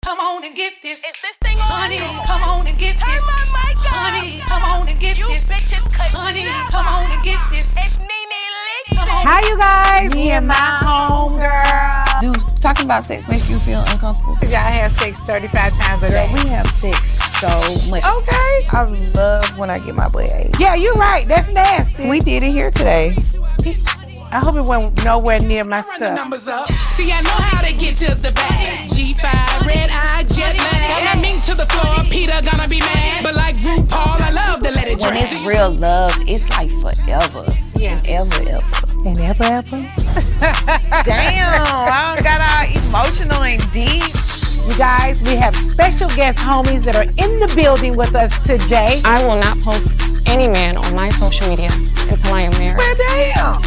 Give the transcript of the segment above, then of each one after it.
come on and get this. Is this thing on? Honey, come on and get Turn this. my mic up. Honey, come on and get You this. bitches could Honey, never. come on and get this. It's Nene Leaks. Hi, you guys. Me and my homegirl. Do talking about sex make you feel uncomfortable? Y'all have sex 35 times a day. We have sex so much. Okay. I love when I get my butt ate. Yeah, you're right. That's nasty. We did it here today. I hope it went nowhere near my Run the stuff. numbers up. See, I know how to get to the bag. G5, red eye, jet lag. I'm mink to the floor, Peter gonna be mad. But like RuPaul, I love to let it When drag. it's real love, it's like forever. Yeah. And ever. And ever. Damn, I don't got all emotional and deep. You guys, we have special guest homies that are in the building with us today. I will not post any man on my social media until I am married. Well, damn.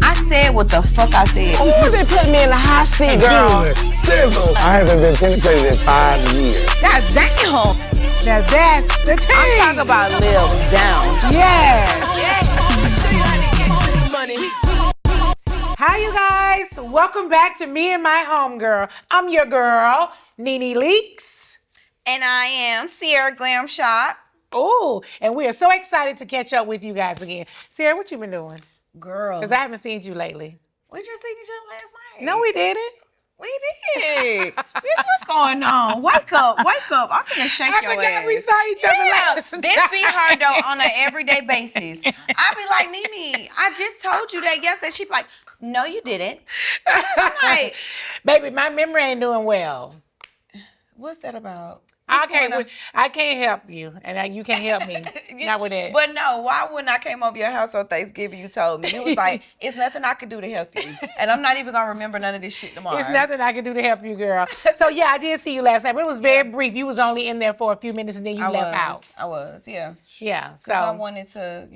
I said what the fuck I said. Ooh, they put me in the hot seat, girl. Sizzle. I haven't been penetrated in 5 years. God damn. Now that's the team. I'm talking about live down. Yeah. I'll show you how to get to the money. Hi, you guys. Welcome back to Me and My Homegirl. I'm your girl, Nene Leaks. And I am Sierra Glam Shot. Oh, and we are so excited to catch up with you guys again. Sarah, what you been doing? Girl. Because I haven't seen you lately. We just seen each other last night. No, we didn't. We did. Bitch, what's going on? Wake up. I'm finna shake I your forgot ass. we saw each other last This be her though on an everyday basis. I be like, Nene, I just told you that yesterday. She be like, no, you didn't. I'm like, Baby, my memory ain't doing well. what's that about? I can't help you, and you can't help me. Not with that. But no, why when I came over your house on Thanksgiving, you told me? You was like, it's nothing I could do to help you. And I'm not even going to remember none of this shit tomorrow. It's nothing I can do to help you, girl. So, yeah, I did see you last night, but it was very brief. You was only in there for a few minutes, and then you left out. I was, yeah. Yeah, so. I wanted to,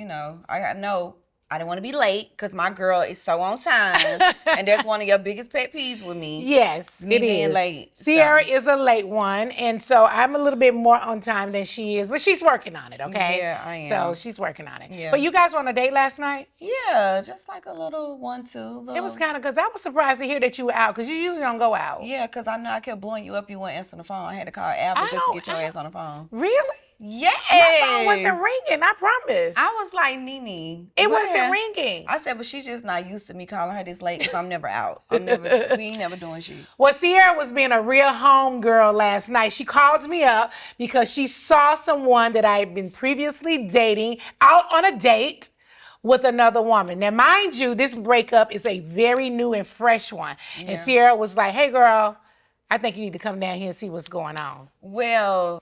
I didn't want to be late because my girl is so on time. And that's one of your biggest pet peeves with me. Yes, Me it being is. late. Sierra is a late one, and so I'm a little bit more on time than she is, but she's working on it, okay? Yeah, I am. So she's working on it. Yeah. But you guys were on a date last night? Yeah, just like a little 1-2. It was kind of, because I was surprised to hear that you were out, because you usually don't go out. Yeah, because I know I kept blowing you up. You weren't answering the phone. I had to call Albert just to get your ass on the phone. Really? Yeah. My phone wasn't ringing, I promise. I was like, Nene. It what? wasn't ringing. I said, but she's just not used to me calling her this late because I'm never out. We ain't never doing shit. Well, Sierra was being a real home girl last night. She called me up because she saw someone that I had been previously dating out on a date with another woman. Now, mind you, this breakup is a very new and fresh one. Yeah. And Sierra was like, hey, girl, I think you need to come down here and see what's going on. Well,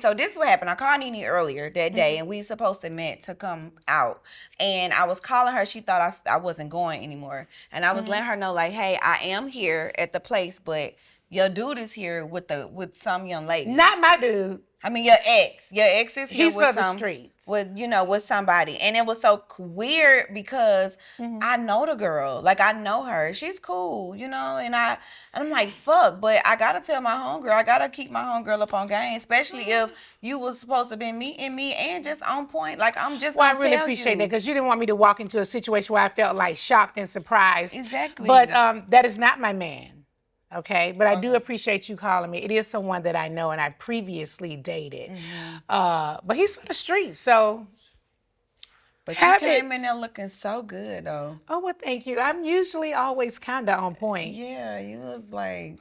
so this is what happened. I called Nene earlier that day, and we supposed to meet to come out. And I was calling her. She thought I wasn't going anymore. And I was letting her know, like, hey, I am here at the place, but your dude is here with some young lady. Not my dude. I mean, your ex. Your ex is here He's with for the streets. With somebody. And it was so weird because I know the girl. Like, I know her. She's cool, and I'm like, fuck. But I got to tell my homegirl. I got to keep my homegirl up on game, especially if you was supposed to be meeting me and just on point. Like, I'm just going to tell you. Well, I really appreciate that because you didn't want me to walk into a situation where I felt like shocked and surprised. Exactly. But that is not my man. Okay, but I do appreciate you calling me. It is someone that I know and I previously dated. But he's for the streets, so. But you came in there looking so good, though. Oh, well, thank you. I'm usually always kind of on point. Yeah, you was like.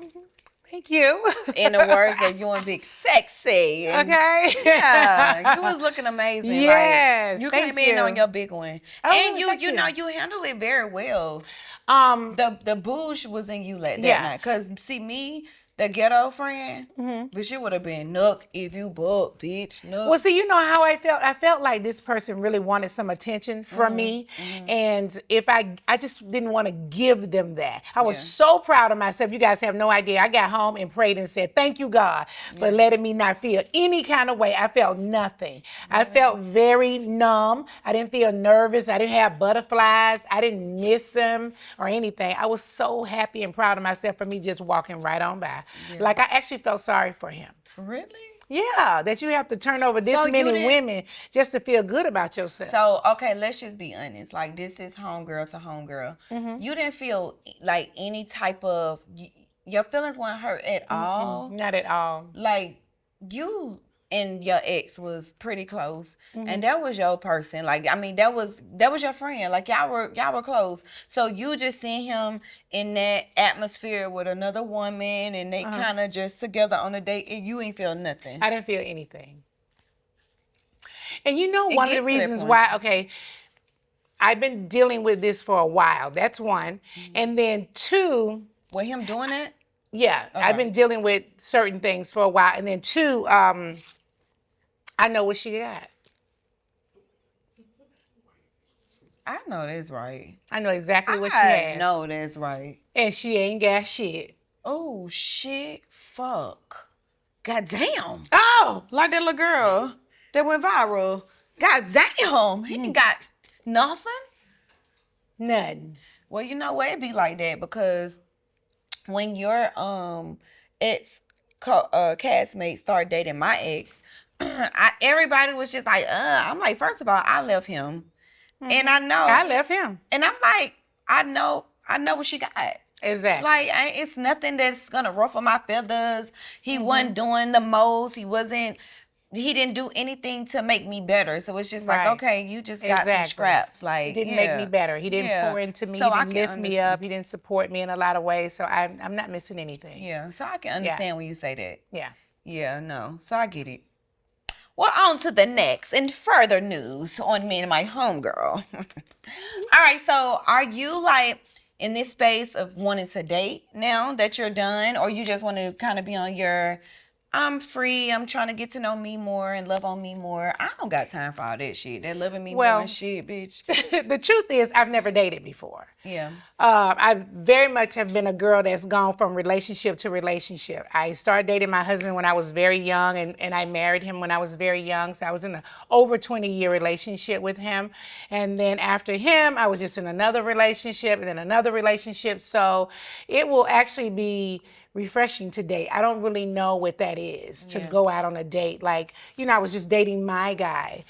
Thank you. In the words of you and Big Sexy. Okay. Yeah, you was looking amazing. Yes, like, you thank came in you. on your big one. Oh, And you handled it very well. The bouge was in you that night. Because, see, me, the ghetto friend, but she would have been Nook if you booked, bitch. Nook. Well, see, you know how I felt? I felt like this person really wanted some attention from me. And if I just didn't want to give them that. I was so proud of myself. You guys have no idea. I got home and prayed and said, thank you, God, for letting me not feel any kind of way. I felt nothing. I felt very numb. I didn't feel nervous. I didn't have butterflies. I didn't miss them or anything. I was so happy and proud of myself for me just walking right on by. Yeah. Like, I actually felt sorry for him. Really? Yeah, that you have to turn over this many women just to feel good about yourself. So, okay, let's just be honest. Like, this is homegirl to homegirl. You didn't feel like any type of, your feelings weren't hurt at all. Not at all. Like, you and your ex was pretty close, and that was your person. Like, I mean, that was your friend. Like, y'all were close. So you just seen him in that atmosphere with another woman, and they kind of just together on a date, and you ain't feel nothing. I didn't feel anything. And you know, It one of the gets to that reasons point. why, okay, I've been dealing with this for a while. That's one. And then two, With him doing it, yeah, I've been dealing with certain things for a while. And then two, I know what she got. I know that's right. I know exactly what she I has. know that's right. And she ain't got shit. Oh shit! Fuck! Goddamn! Oh! Like that little girl that went viral. Goddamn! He ain't got nothing. Nothing. Well, you know what? It be like that because when your ex castmate started dating my ex, everybody was just like, I'm like, first of all, I left him, and I know I left him. and I'm like, I know what she got. Exactly. Like, it's nothing that's gonna ruffle my feathers. He wasn't doing the most. He didn't do anything to make me better. So it's just like, Right. okay, you just got some Exactly. scraps. Like, He didn't make me better. He didn't pour into me. So He I didn't can lift me understand. up. He didn't support me in a lot of ways. So I'm not missing anything. Yeah, so I can understand when you say that. Yeah. Yeah, no. So I get it. Well, on to the next and further news on me and my homegirl. All right, so are you like in this space of wanting to date now that you're done, or you just want to kind of be on your, I'm free, I'm trying to get to know me more and love on me more? I don't got time for all that shit. That loving me more and shit, bitch. The truth is, I've never dated before. Yeah. I very much have been a girl that's gone from relationship to relationship. I started dating my husband when I was very young, and I married him when I was very young. So I was in an over 20-year relationship with him. And then after him, I was just in another relationship and then another relationship. So it will actually be refreshing to date. I don't really know what that is, to go out on a date. Like, I was just dating my guy.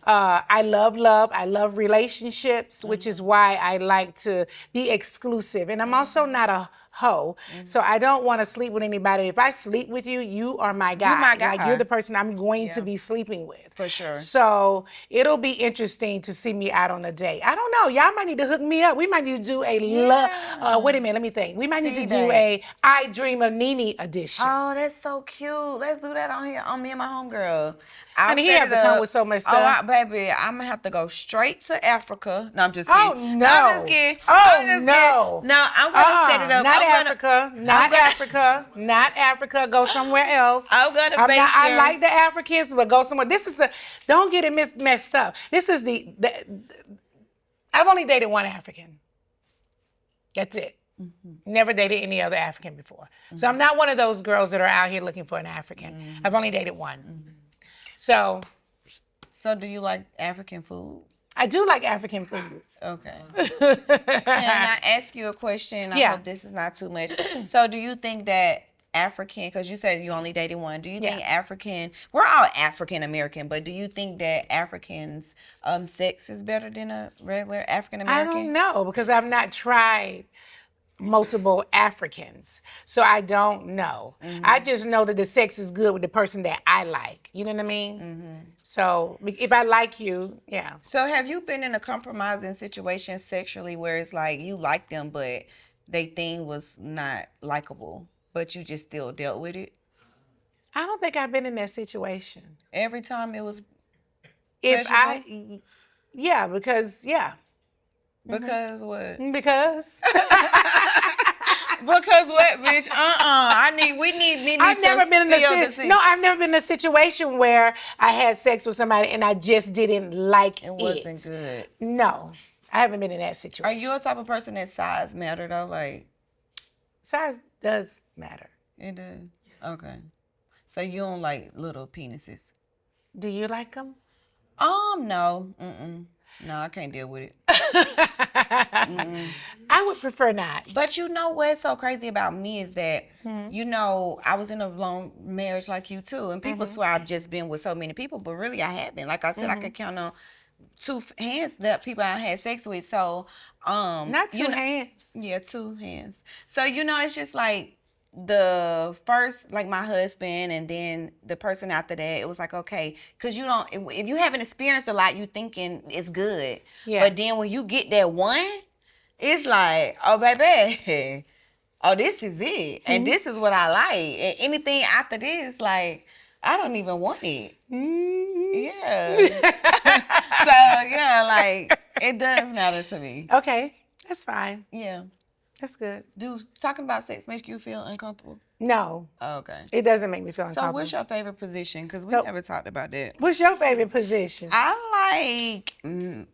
I love love. I love relationships, which is why I like to be exclusive. And I'm also not a hoe. So I don't want to sleep with anybody. If I sleep with you, you are my guy. my guy. Like, you're the person I'm going to be sleeping with. For sure. So it'll be interesting to see me out on a date. I don't know. Y'all might need to hook me up. We might need to do a wait a minute, let me think. We might need to do a I Dream of Nene edition. Oh, that's so cute. Let's do that on here, on me and my homegirl. Honey, he have to come with so much stuff. Baby, I'm going to have to go straight to Africa. No, I'm just kidding. Oh, no. I'm just kidding. Oh, I'm just no. kidding. No, I'm going to set it up. Not Africa. Not Africa. Not Africa. Go somewhere else. I'm going to make sure. I like the Africans, but go somewhere. This is don't get it messed up. This is I've only dated one African. That's it. Never dated any other African before. So I'm not one of those girls that are out here looking for an African. I've only dated one. So do you like African food? I do like African food. Okay. Can I ask you a question? I hope this is not too much. So do you think that African, because you said you only dated one, do you think we're all African American, but do you think that Africans' sex is better than a regular African American? I don't know, because I've not tried multiple Africans. So I don't know. I just know that the sex is good with the person that I like. You know what I mean? So if I like you, yeah. So have you been in a compromising situation sexually where it's like you like them, but they thing was not likable, but you just still dealt with it? I don't think I've been in that situation. Every time it was pleasurable? Because what? Because Because what, bitch? We need I've never been in I've never been in a situation where I had sex with somebody and I just didn't like it. It wasn't good. No, I haven't been in that situation. Are you a type of person that size matter though? Like, size does matter. it does. Okay. So you don't like little penises? Do you like them? No. No, I can't deal with it. I would prefer not. But you know what's so crazy about me is that, I was in a long marriage like you too, and people swear I've just been with so many people, but really I haven't. Like I said, I could count on two hands that people I had sex with. So, Not two hands. Yeah, two hands. So, it's just like, the first, like my husband, and then the person after that, it was like, okay, because you don't, if you haven't experienced a lot, you thinking it's good. Yeah. But then when you get that one, it's like, oh, baby, oh, this is it. And this is what I like. And anything after this, like, I don't even want it. Yeah. So, yeah, like, it does matter to me. Okay, that's fine. Yeah. That's good. Do talking about sex make you feel uncomfortable? No, Oh, okay. it doesn't make me feel So uncomfortable. what's your favorite position? Because we Nope. never talked about that. What's your favorite position? I like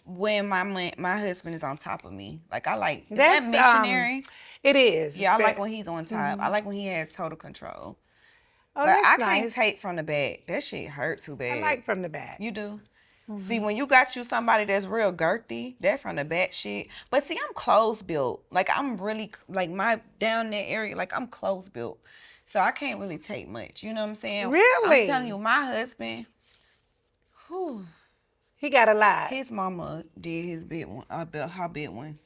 when my husband is on top of me. Like I like is That's, that missionary. It is. Yeah, I like when he's on top. I like when he has total control. Oh, Like that's I nice. can't take from the back. That shit hurt too bad. I like from the back. You do? See, when you got you somebody that's real girthy, that from the back shit. But see, I'm close built. Like I'm really like my down that area. Like I'm close built, so I can't really take much. You know what I'm saying? Really? I'm telling you, my husband. Whew, He got a lot. his mama did his big one. Her big one,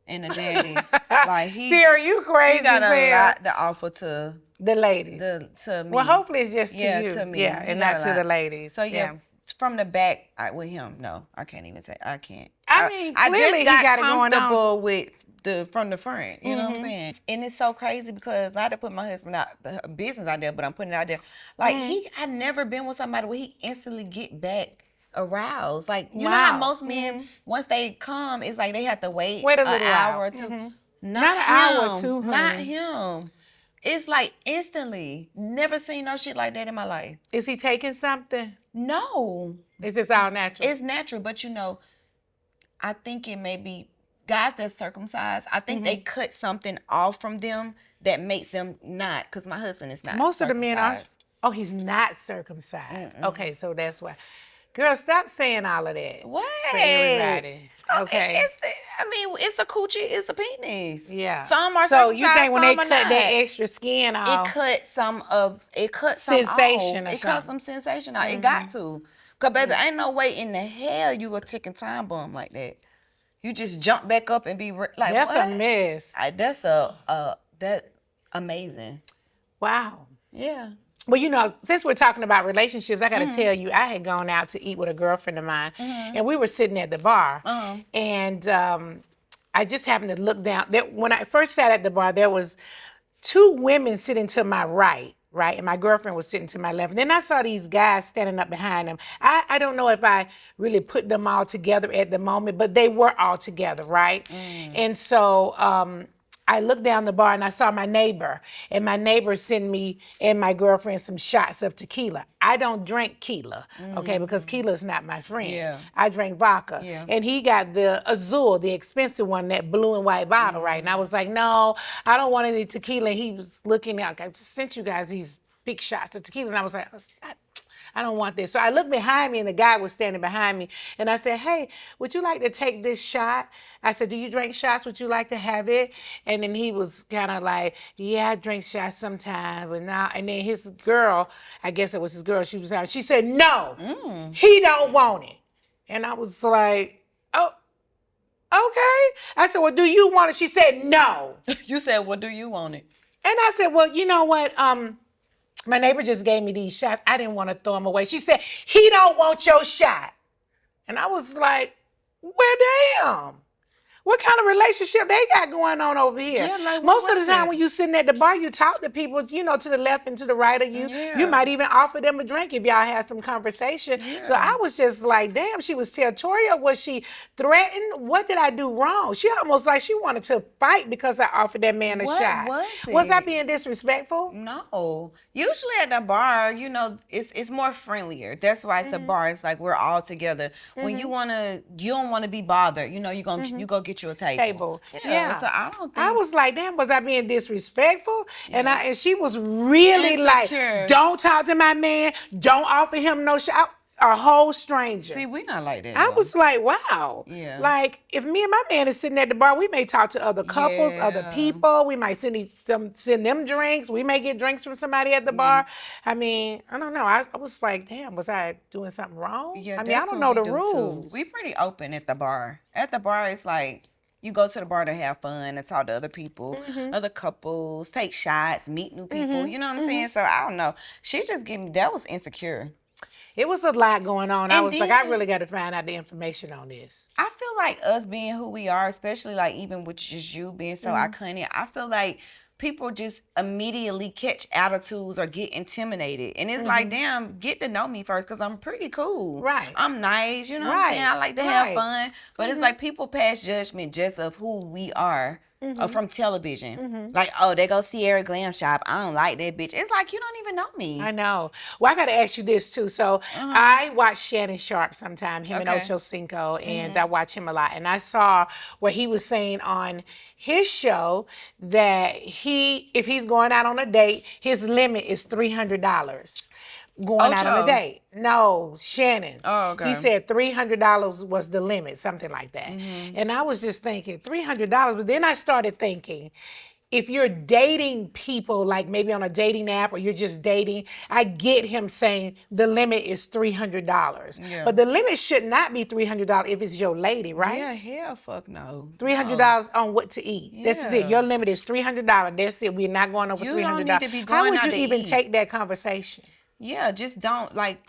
and the daddy. Like Sarah, you crazy, he got a Sarah. lot to offer to The ladies. to me. Well, hopefully it's just to Yeah, you. to me. Yeah, He and got not a to lot. the ladies. So yeah, from the back with him, no, I can't even say I can't. I mean, I clearly just he got got it going on. comfortable with the from the front. You know what I'm saying? And it's so crazy because not to put my husband out business out there, but I'm putting it out there. Like I never been with somebody where he instantly get back aroused. Like you know how Wow. most men once they come, it's like they have to wait, Wait a an little hour while. or two. Not an hour or him. two, Not honey. him. It's like instantly. Never seen no shit like that in my life. Is he taking something? No. It's just all natural. It's natural, but you know, I think it may be guys that's circumcised. I think they cut something off from them that makes them not. Because my husband is not. Most of the men are. circumcised. Oh, he's not circumcised. Okay, so that's why. Girl, stop saying all of that. What? For everybody. Okay. It's a coochie. It's a penis. Yeah. Some are so circumcised. you think when they some are cut not. that extra skin It off, cut some Sensation off. or It cut some sensation out. It got to. Cause baby, ain't no way in the hell you a ticking time bomb like that. You just jump back up and be like, that's what? a mess. That's that amazing. Wow. Yeah. Well, you know, since we're talking about relationships, I got to tell you, I had gone out to eat with a girlfriend of mine, and we were sitting at the bar, and I just happened to look down. When I first sat at the bar, there was two women sitting to my right, and my girlfriend was sitting to my left. And then I saw these guys standing up behind them. I don't know if I really put them all together at the moment, but they were all together, right? And so I looked down the bar and I saw my neighbor, and my neighbor sent me and my girlfriend some shots of tequila. I don't drink tequila, okay, because tequila is not my friend. Yeah. I drink vodka. Yeah. And he got the Azul, the expensive one, that blue and white bottle, right? And I was like, no, I don't want any tequila. And he was looking out, I just sent you guys these big shots of tequila. And I was like, I don't want this. So I looked behind me and the guy was standing behind me. And I said, hey, would you like to take this shot? I said, do you drink shots? Would you like to have it? And then he was kind of like, yeah, I drink shots sometimes, but now. And then his girl, I guess it was his girl, she said, no, he don't want it. And I was like, oh, okay. I said, well, do you want it? She said, no. You said, well, do you want it? And I said, well, you know what? My neighbor just gave me these shots. I didn't want to throw them away. She said, he don't want your shot. And I was like, well, damn. What kind of relationship they got going on over here? Yeah, like, what Most of the was time it? when you sitting at the bar, you talk to people, you know, to the left and to the right of you. Yeah. You might even offer them a drink if y'all had some conversation. So I was just like, damn, she was territorial. Was she threatened? What did I do wrong? She almost like she wanted to fight because I offered that man a What shot. was I it? being disrespectful? No. Usually at the bar, you know, it's more friendlier. That's why it's a bar. It's like we're all together. When you don't want to be bothered. You know, you go get you a table. Yeah. So I don't think I was like, damn, was I being disrespectful? And she was really Insecure. like, don't talk to my man, don't offer him no shot. A whole stranger. See, we not like that. I though. was like, wow. Yeah. Like, if me and my man is sitting at the bar, we may talk to other couples, other Yeah. people. We might send them drinks. We may get drinks from somebody at the bar. I mean, I don't know. I was like, damn, was I doing something wrong? Yeah, I mean, I that's don't what know we the do, too. rules. We pretty open at the bar. At the bar, it's like You go to the bar to have fun and talk to other people, other couples, take shots, meet new people. You know what I'm saying? So I don't know. She just gave me, that was insecure. It was a lot going on. I And was like, I then- really got to find out the information on this. I feel like us being who we are, especially like even with just you being so iconic, I feel like people just immediately catch attitudes or get intimidated. And it's like, damn, get to know me first because I'm pretty cool. Right. I'm nice, you know what I'm Right. saying? I like to have fun. But it's like people pass judgment just of who we are. From television. Like, oh, they go Sierra Glam Shop. I don't like that bitch. It's like, you don't even know me. I know. Well, I got to ask you this too. So I watch Shannon Sharp sometime, him and Okay. Ocho Cinco, and I watch him a lot. And I saw where he was saying on his show that if he's going out on a date, his limit is $300. Going out on Ocho. a date. No, Shannon. Oh, okay. He said $300 was the limit, something like that. And I was just thinking, $300. But then I started thinking, if you're dating people, like maybe on a dating app or you're just dating, I get him saying the limit is $300. Yeah. But the limit should not be $300 if it's your lady, right? Yeah, hell fuck no. $300 on what to eat. This is it. Yeah. Your limit is $300. That's it. We're not going over You $300. don't need to be How going would out you to even eat. take that conversation? Yeah, just don't like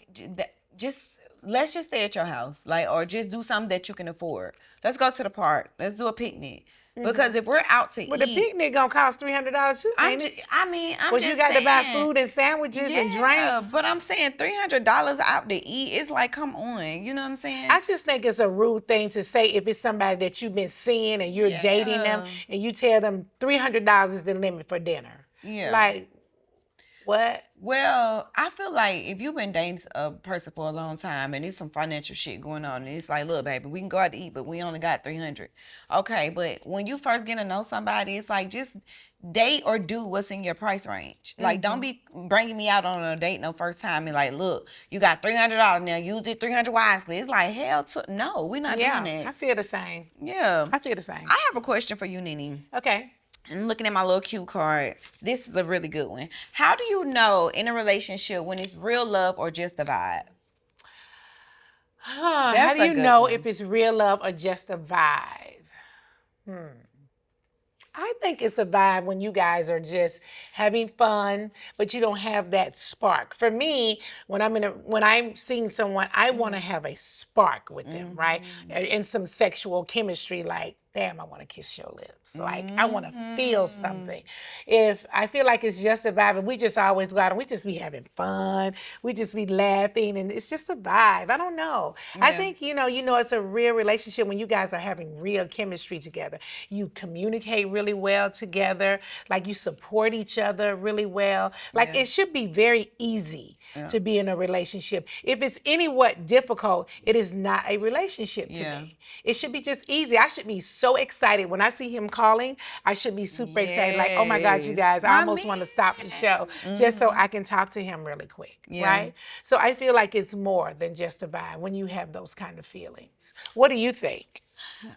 let's just stay at your house, like, or just do something that you can afford. Let's go to the park. Let's do a picnic. Because if we're out to Well, eat, the picnic gonna cost $300 too, ain't it? I'm Well, just you got to buy saying. food and sandwiches and Yeah, drinks. but I'm saying $300 out to eat. It's like, come on, you know what I'm saying? I just think it's a rude thing to say if it's somebody that you've been seeing and you're dating them and you tell them $300 is the limit for dinner. Yeah. Like, what? Well, I feel like if you've been dating a person for a long time and there's some financial shit going on, and it's like, look, baby, we can go out to eat, but we only got $300. Okay, but when you first get to know somebody, it's like just date or do what's in your price range. Like, don't be bringing me out on a date no first time and like, look, you got $300 now, use it $300 wisely. It's like, hell, no, we're not doing I that. feel the same. Yeah. I feel the same. I have a question for you, Nene. Okay. And looking at my little cue card, this is a really good one. How do you know in a relationship when it's real love or just a vibe? How That's do a you good know one. if it's real love or just a vibe? I think it's a vibe when you guys are just having fun, but you don't have that spark. For me, when I'm seeing someone, I want to have a spark with them, right? And some sexual chemistry, like, damn, I want to kiss your lips. Like, I want to feel something. If I feel like it's just a vibe and we just always go out and we just be having fun, we just be laughing and it's just a vibe. I don't know. I think, you know, it's a real relationship when you guys are having real chemistry together. You communicate really well together. Like, you support each other really well. Like, it should be very easy to be in a relationship. If it's anywhat difficult, it is not a relationship to me. It should be just easy. I should be so excited. When I see him calling, I should be super excited. Like, oh my God, you guys, I My almost want to stop the show just so I can talk to him really quick, right? So I feel like it's more than just a vibe when you have those kind of feelings. What do you think?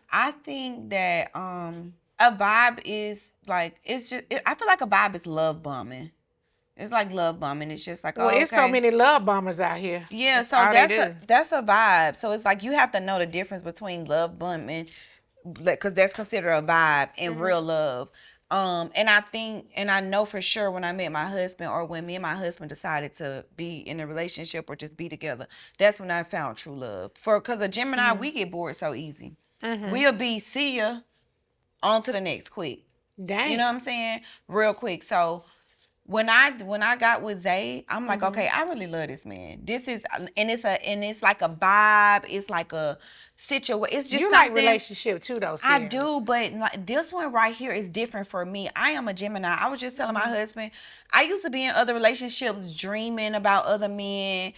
I think that a vibe is like, I feel like a vibe is love bombing. It's like love bombing. It's just like, Well, oh, it's so okay. many love bombers out here. Yeah, That's so all they do. that's a vibe. So it's like you have to know the difference between love bombing, because that's considered a vibe, and real love. And I think, and I know for sure when I met my husband, or when me and my husband decided to be in a relationship or just be together, that's when I found true love. Because a Gemini, we get bored so easy. We'll be, see ya, on to the next, quick. Dang. You know what I'm saying? Real quick. So when I got with Zay, I'm like, okay, I really love this man. This is, and it's like a vibe. It's like a situation. It's just You something. like relationship too, though, I Sierra. do, but like this one right here is different for me. I am a Gemini. I was just telling my husband, I used to be in other relationships, dreaming about other men,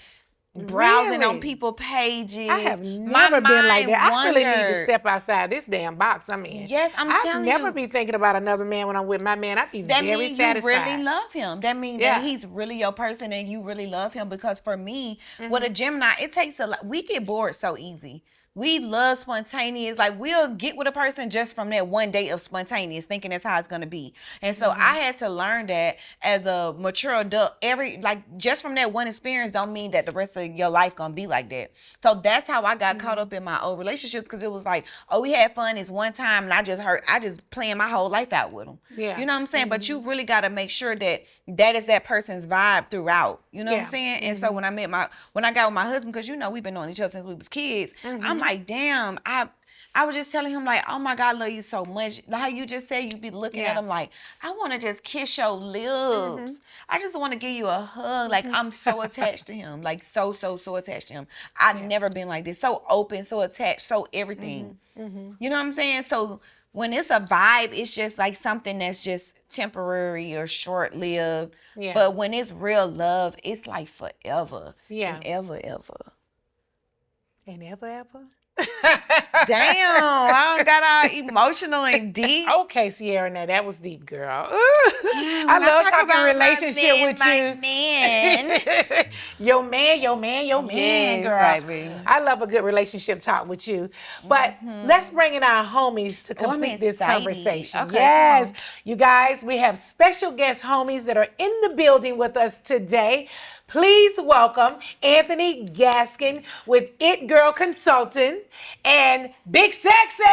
browsing on Really? people's pages. I have My never been like mind that. I really need to wandered. step outside this damn box I'm in. Yes, I'm telling I've never you. be thinking about another man when I'm with my man. I'd be That very means satisfied. you really love him. That means Yeah. that he's really your person and you really love him. Because for me, with a Gemini, it takes a lot. We get bored so easy. we love spontaneous. Like, we'll get with a person just from that one day of spontaneous, thinking that's how it's gonna be. And so I had to learn that as a mature adult, just from that one experience don't mean that the rest of your life gonna be like that. So that's how I got caught up in my old relationships, because it was like, oh, we had fun this one time, and I just planned my whole life out with them. Yeah. You know what I'm saying? But you really gotta make sure that that is that person's vibe throughout. You know what I'm saying? And so when I got with my husband, because we've been knowing each other since we was kids, I'm like, damn, I was just telling him, like, oh my God, I love you so much. Like how you just said, you be looking at him like, I want to just kiss your lips. I just want to give you a hug. Like, I'm so attached to him. Like, so attached to him. I've never been like this. So open, so attached, so everything. You know what I'm saying? So when it's a vibe, it's just like something that's just temporary or short-lived. Yeah. But when it's real love, it's like forever. Yeah. And ever. And ever. Damn, I done got all emotional and deep. Okay, Sierra, now that was deep, girl. I love talking relationship with you. Man. Your man, Yes, girl. baby. I love a good relationship talk with you. But let's bring in our homies to complete this excited. conversation. Okay, Yes, come you guys, we have special guest homies that are in the building with us today. Please welcome Anthony Gaskin with It Girl Consulting and Big Sexy,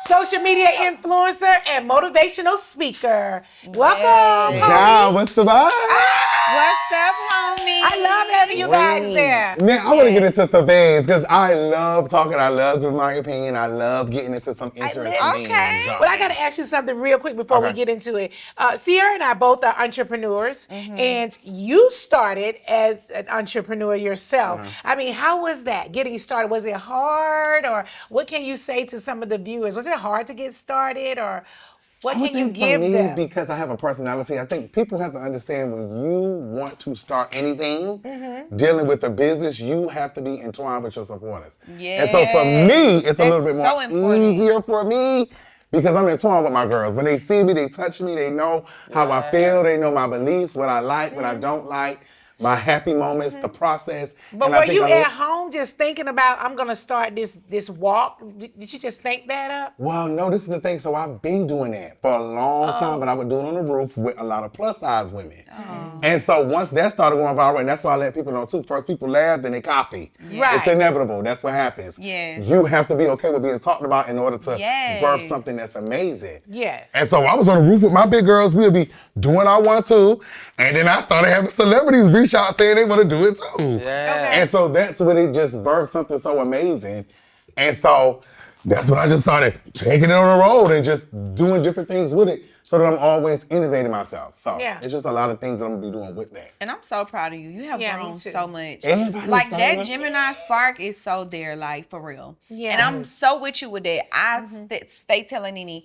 social media influencer and motivational speaker. Welcome, homie. Yeah, what's the vibe? What's up, homie? I love having you guys there. Man, I want to get into some things because I love talking. I love giving my opinion. I love getting into some interesting things. Okay. But I got to ask you something real quick before we Okay. get into it. Sierra and I both are entrepreneurs, and you started as an entrepreneur yourself. I mean, how was that getting started? Was it hard, or what can you say to some of the viewers? Was it hard to get started, or what I would can you think give for me, them? because I have a personality, I think people have to understand when you want to start anything, dealing with a business, you have to be entwined with your supporters. And so for me, it's a little bit so more important. easier for me because I'm entwined with my girls. When they see me, they touch me, they know how I feel, they know my beliefs, what I like, what I don't like, my happy moments, the process. But And I were think you I at home just thinking about, I'm going to start this walk? Did you just think that up? Well, no, this is the thing. So I've been doing that for a long time, but I would do it on the roof with a lot of plus size women. And so once that started going viral, and that's why I let people know too. First people laugh, then they copy. Right. It's inevitable. That's what happens. Yes. You have to be okay with being talked about in order to Yes. birth something that's amazing. Yes. And so I was on the roof with my big girls. We'll be doing our 1-2. And then I started having celebrities reach out saying they want to do it too. Yeah. And so that's when it just birthed something so amazing. And so that's when I just started taking it on the road and just doing different things with it so that I'm always innovating myself. So Yeah. it's just a lot of things that I'm going to be doing with that. And I'm so proud of you. You have Yeah, me grown too. so much. Everybody Like say that that. Gemini spark is so there, like for real. Yeah. And I'm so with you with that. I stay telling Nene,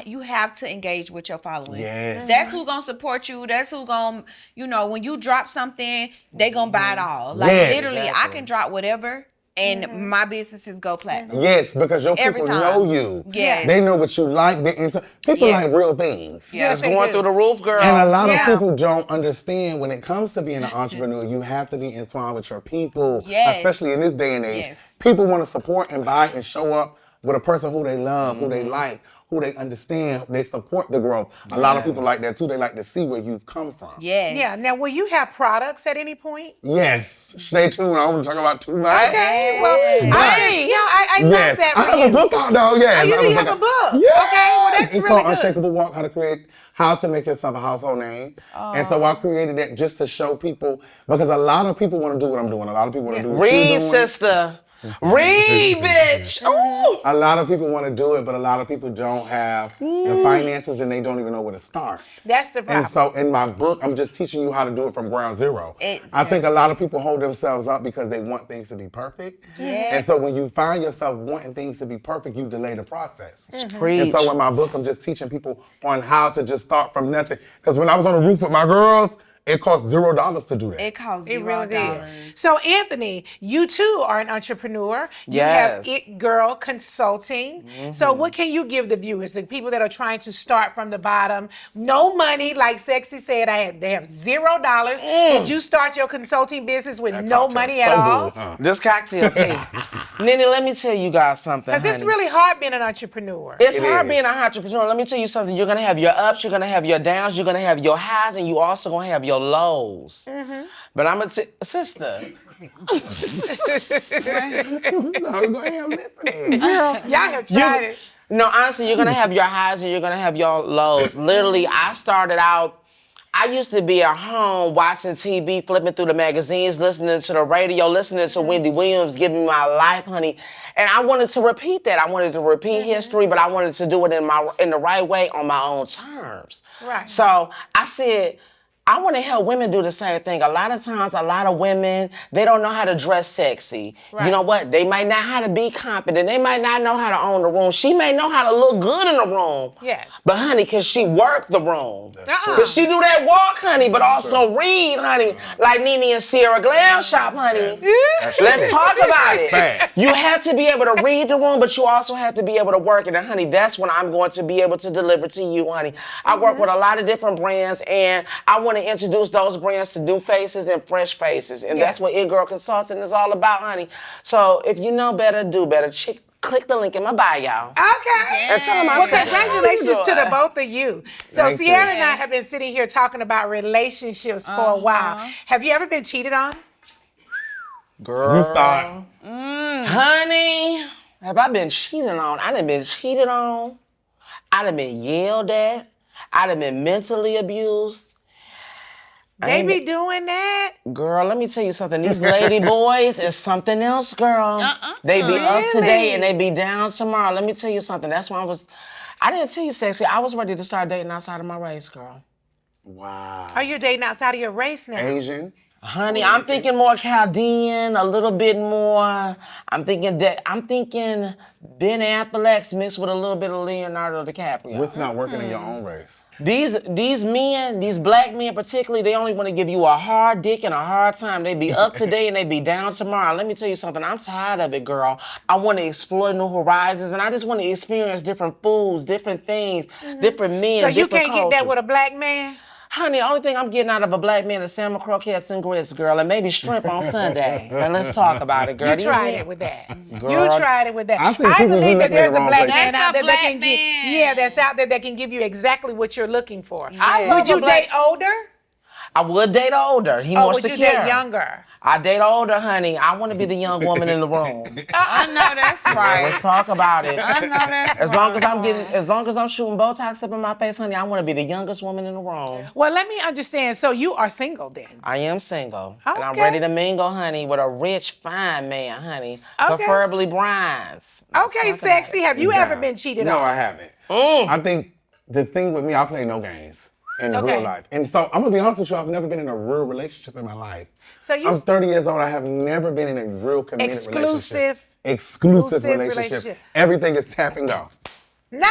you have to engage with your following. Yes. That's who gonna support you. That's who gonna, when you drop something, they gonna buy it all. Like Yes, literally, I exactly. can drop whatever and my businesses go platinum. Yes, because your Every people time. know you. Yes. They know what you like. People Yes. like real things. Yes, It's they going do. through the roof, girl. And a lot Yeah. of people don't understand when it comes to being an entrepreneur, you have to be entwined with your people, Yes. especially in this day and age. Yes. People want to support and buy and show up with a person who they love, who they like, who they understand, they support the growth. A lot of people like that too. They like to see where you've come from. Yes. Yeah. Now, will you have products at any point? Yes. Stay tuned. I want to talk about too much. Okay. Well, I love Yes. that I for have you. a book out though. Yes. Oh, you I do was have like a book? Yes. Okay, well, that's it's really called good. Unshakable Walk, how to make yourself a household name. And so I created that just to show people, because a lot of people want to do what I'm doing. A lot of people want to do what you're Read, doing. sister. Read, bitch. Ooh. A lot of people want to do it, but a lot of people don't have the finances and they don't even know where to start. That's the problem. And so in my book, I'm just teaching you how to do it from ground zero. Exactly. I think a lot of people hold themselves up because they want things to be perfect. Yeah. And so when you find yourself wanting things to be perfect, you delay the process. Preach. And so in my book, I'm just teaching people on how to just start from nothing. Because when I was on the roof with my girls, it costs $0 to do that. It costs It $0. really did. So, Anthony, you too are an entrepreneur. You Yes. have It Girl Consulting. So, what can you give the viewers, the people that are trying to start from the bottom? No money, like Sexy said, they have $0. Did you start your consulting business with no Cocktail money at so all? good, huh? This cocktail tea. Nene, let me tell you guys something. Because it's honey. really hard being an entrepreneur. It's It hard is. being an entrepreneur. Let me tell you something. You're gonna have your ups, you're gonna have your downs, you're gonna have your highs, and you also gonna have your lows. But I'm sister. No, go ahead, I'm listening. Y'all have tried it. No, honestly, you're gonna have your highs and you're gonna have your lows. Literally, I used to be at home watching TV, flipping through the magazines, listening to the radio, listening to Wendy Williams giving me my life, honey. And I wanted to repeat that. I wanted to repeat history, but I wanted to do it in the right way on my own terms. Right. So I said, I want to help women do the same thing. A lot of times, a lot of women, they don't know how to dress sexy. Right. You know what? They might not know how to be confident. They might not know how to own the room. She may know how to look good in the room. Yes. But honey, can she work the room? Uh-uh. Can she do that walk, honey, but also read, honey, like Nene and Sierra Glam Shop, honey? Let's talk about it. Fact. You have to be able to read the room, but you also have to be able to work it. And honey, that's what I'm going to be able to deliver to you, honey. I work with a lot of different brands, and I want to introduce those brands to new faces and fresh faces. And that's what It Girl Consulting is all about, honey. So if you know better, do better. Click the link in my bio. Okay. And tell them I Well, said, congratulations to the both of you. So Thank you. Sierra and I have been sitting here talking about relationships for a while. Have you ever been cheated on? Girl. You start. Honey, have I been cheated on? I done been cheated on. I done been yelled at. I done been mentally abused. They be doing that? Girl, let me tell you something. These lady boys is something else, girl. They be up today and they be down tomorrow. Let me tell you something. That's why I didn't tell you, Sexy. I was ready to start dating outside of my race, girl. Wow. Are you dating outside of your race now? Asian? Honey, I'm thinking more Chaldean, a little bit more. I'm thinking Ben Affleck mixed with a little bit of Leonardo DiCaprio. What's not working in your own race? These men, these black men particularly, they only want to give you a hard dick and a hard time. They be up today and they be down tomorrow. Let me tell you something. I'm tired of it, girl. I want to explore new horizons, and I just want to experience different foods, different things, different men, So you different can't get that cultures. with a black man? Honey, the only thing I'm getting out of a black man is salmon croquettes and grits, girl, and maybe shrimp on Sunday. And let's talk about it, girl. You These tried men- it with that. Girl, You tried it with that. I think people believe do that look there's at a the black wrong man place. out there That's a that can black man. yeah, that's out there that can give you exactly what you're looking for. I love Would you a black- date older? I would date older. He Or more would secure. you date younger? I date older, honey. I want to be the young woman in the room. I know that's Let's right. talk about it. I know that's As long as right. as long as I'm shooting Botox up in my face, honey, I want to be the youngest woman in the room. Well, let me understand. So you are single then? I am single. And I'm Okay. ready to mingle, honey, with a rich, fine man, honey. Okay. Preferably bronze. Let's Okay, talk about Sexy. it. Have you ever been cheated No, on? I haven't. Mm. I think the thing with me, I play no games in Okay. real life. And so I'm gonna be honest with you, I've never been in a real relationship in my life. So you I'm 30 years old, I have never been in a real committed relationship. Exclusive relationship. Everything is tap and go. not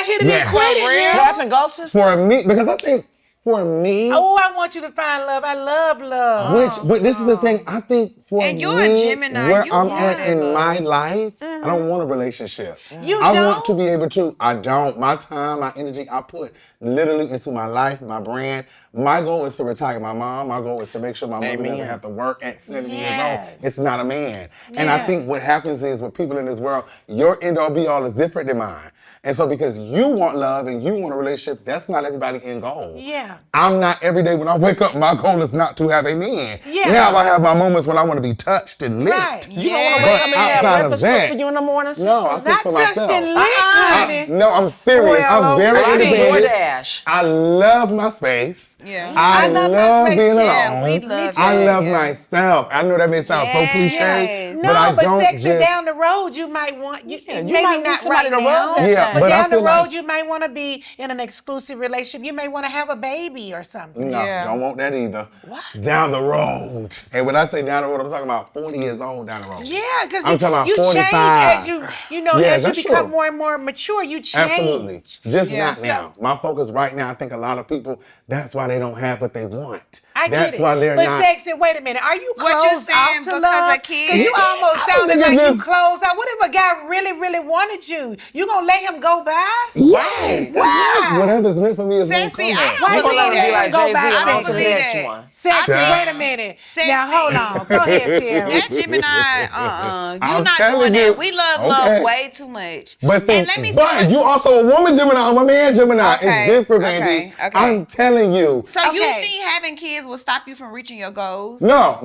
hit it Yeah. and quit it. real? Yeah. Tap and go, sister. For me, because I think for me, Oh, I want you to find love. I love love. but this is the thing, I think for And me, you're a Gemini, where you I'm want at it, in love. my life, I don't want a relationship. You I don't? want to be able to, I don't. My time, my energy, I put literally into my life, my brand. My goal is to retire my mom. My goal is to make sure my mother doesn't have to work at 70 years old. Yes. It's not a man. And I think what happens is with people in this world, your end all be all is different than mine. And so because you want love and you want a relationship, that's not everybody's end goal. Yeah. I'm not every day when I wake up, my goal is not to have a man. Yeah. Now I have my moments when I want to be touched and licked. Right. You don't want to wake up and have outside of breakfast that- cooked for you in the morning, sister? No, I think Not for touched myself. and licked, honey. No, I'm serious. Well, I'm very okay. independent. DoorDash. I love my space. Yeah. I love my love space, being yeah, alone. we love I that, love yeah. myself. I know that may sound so Yes. cliche, No, I but don't sexy just. down the road, you might want you maybe might need not somebody right to now. rub that Yeah, but but I down the feel road, like- you might want to be in an exclusive relationship. You may want to have a baby or something. No, Yeah. don't want that either. What? Down the road. And when I say down the road, I'm talking about 40 years old down the road. Yeah, because I'm talking about you change 45. as you Yeah, as you that's become true. more and more mature. You change. Absolutely. Just Yeah. not now. My focus right now, I think a lot of people, that's why they don't have what they want. I get That's it. why they're but not. sexy, wait a minute. Are you What you closed saying off to because love? of kids? Because you almost I don't sounded think like it's you just- closed out. What if a guy really, really wanted you? You gonna let him go by? Yes. Why? Whatever's meant for me is going to Sexy, come I back. don't You gonna let believe him be that. like Go Jay-Z back. and I don't on to the believe next that. one. Sexy, I- wait a minute. Sexy. Now hold on. Go ahead, Sierra. That Gemini, you I'm not telling doing you. that. We love Okay. way too much. But see, and let me but you also a woman Gemini. I'm a man Gemini. Okay, It's different, baby. okay. I'm telling you. So you Okay. think having kids will stop you from reaching your goals? No.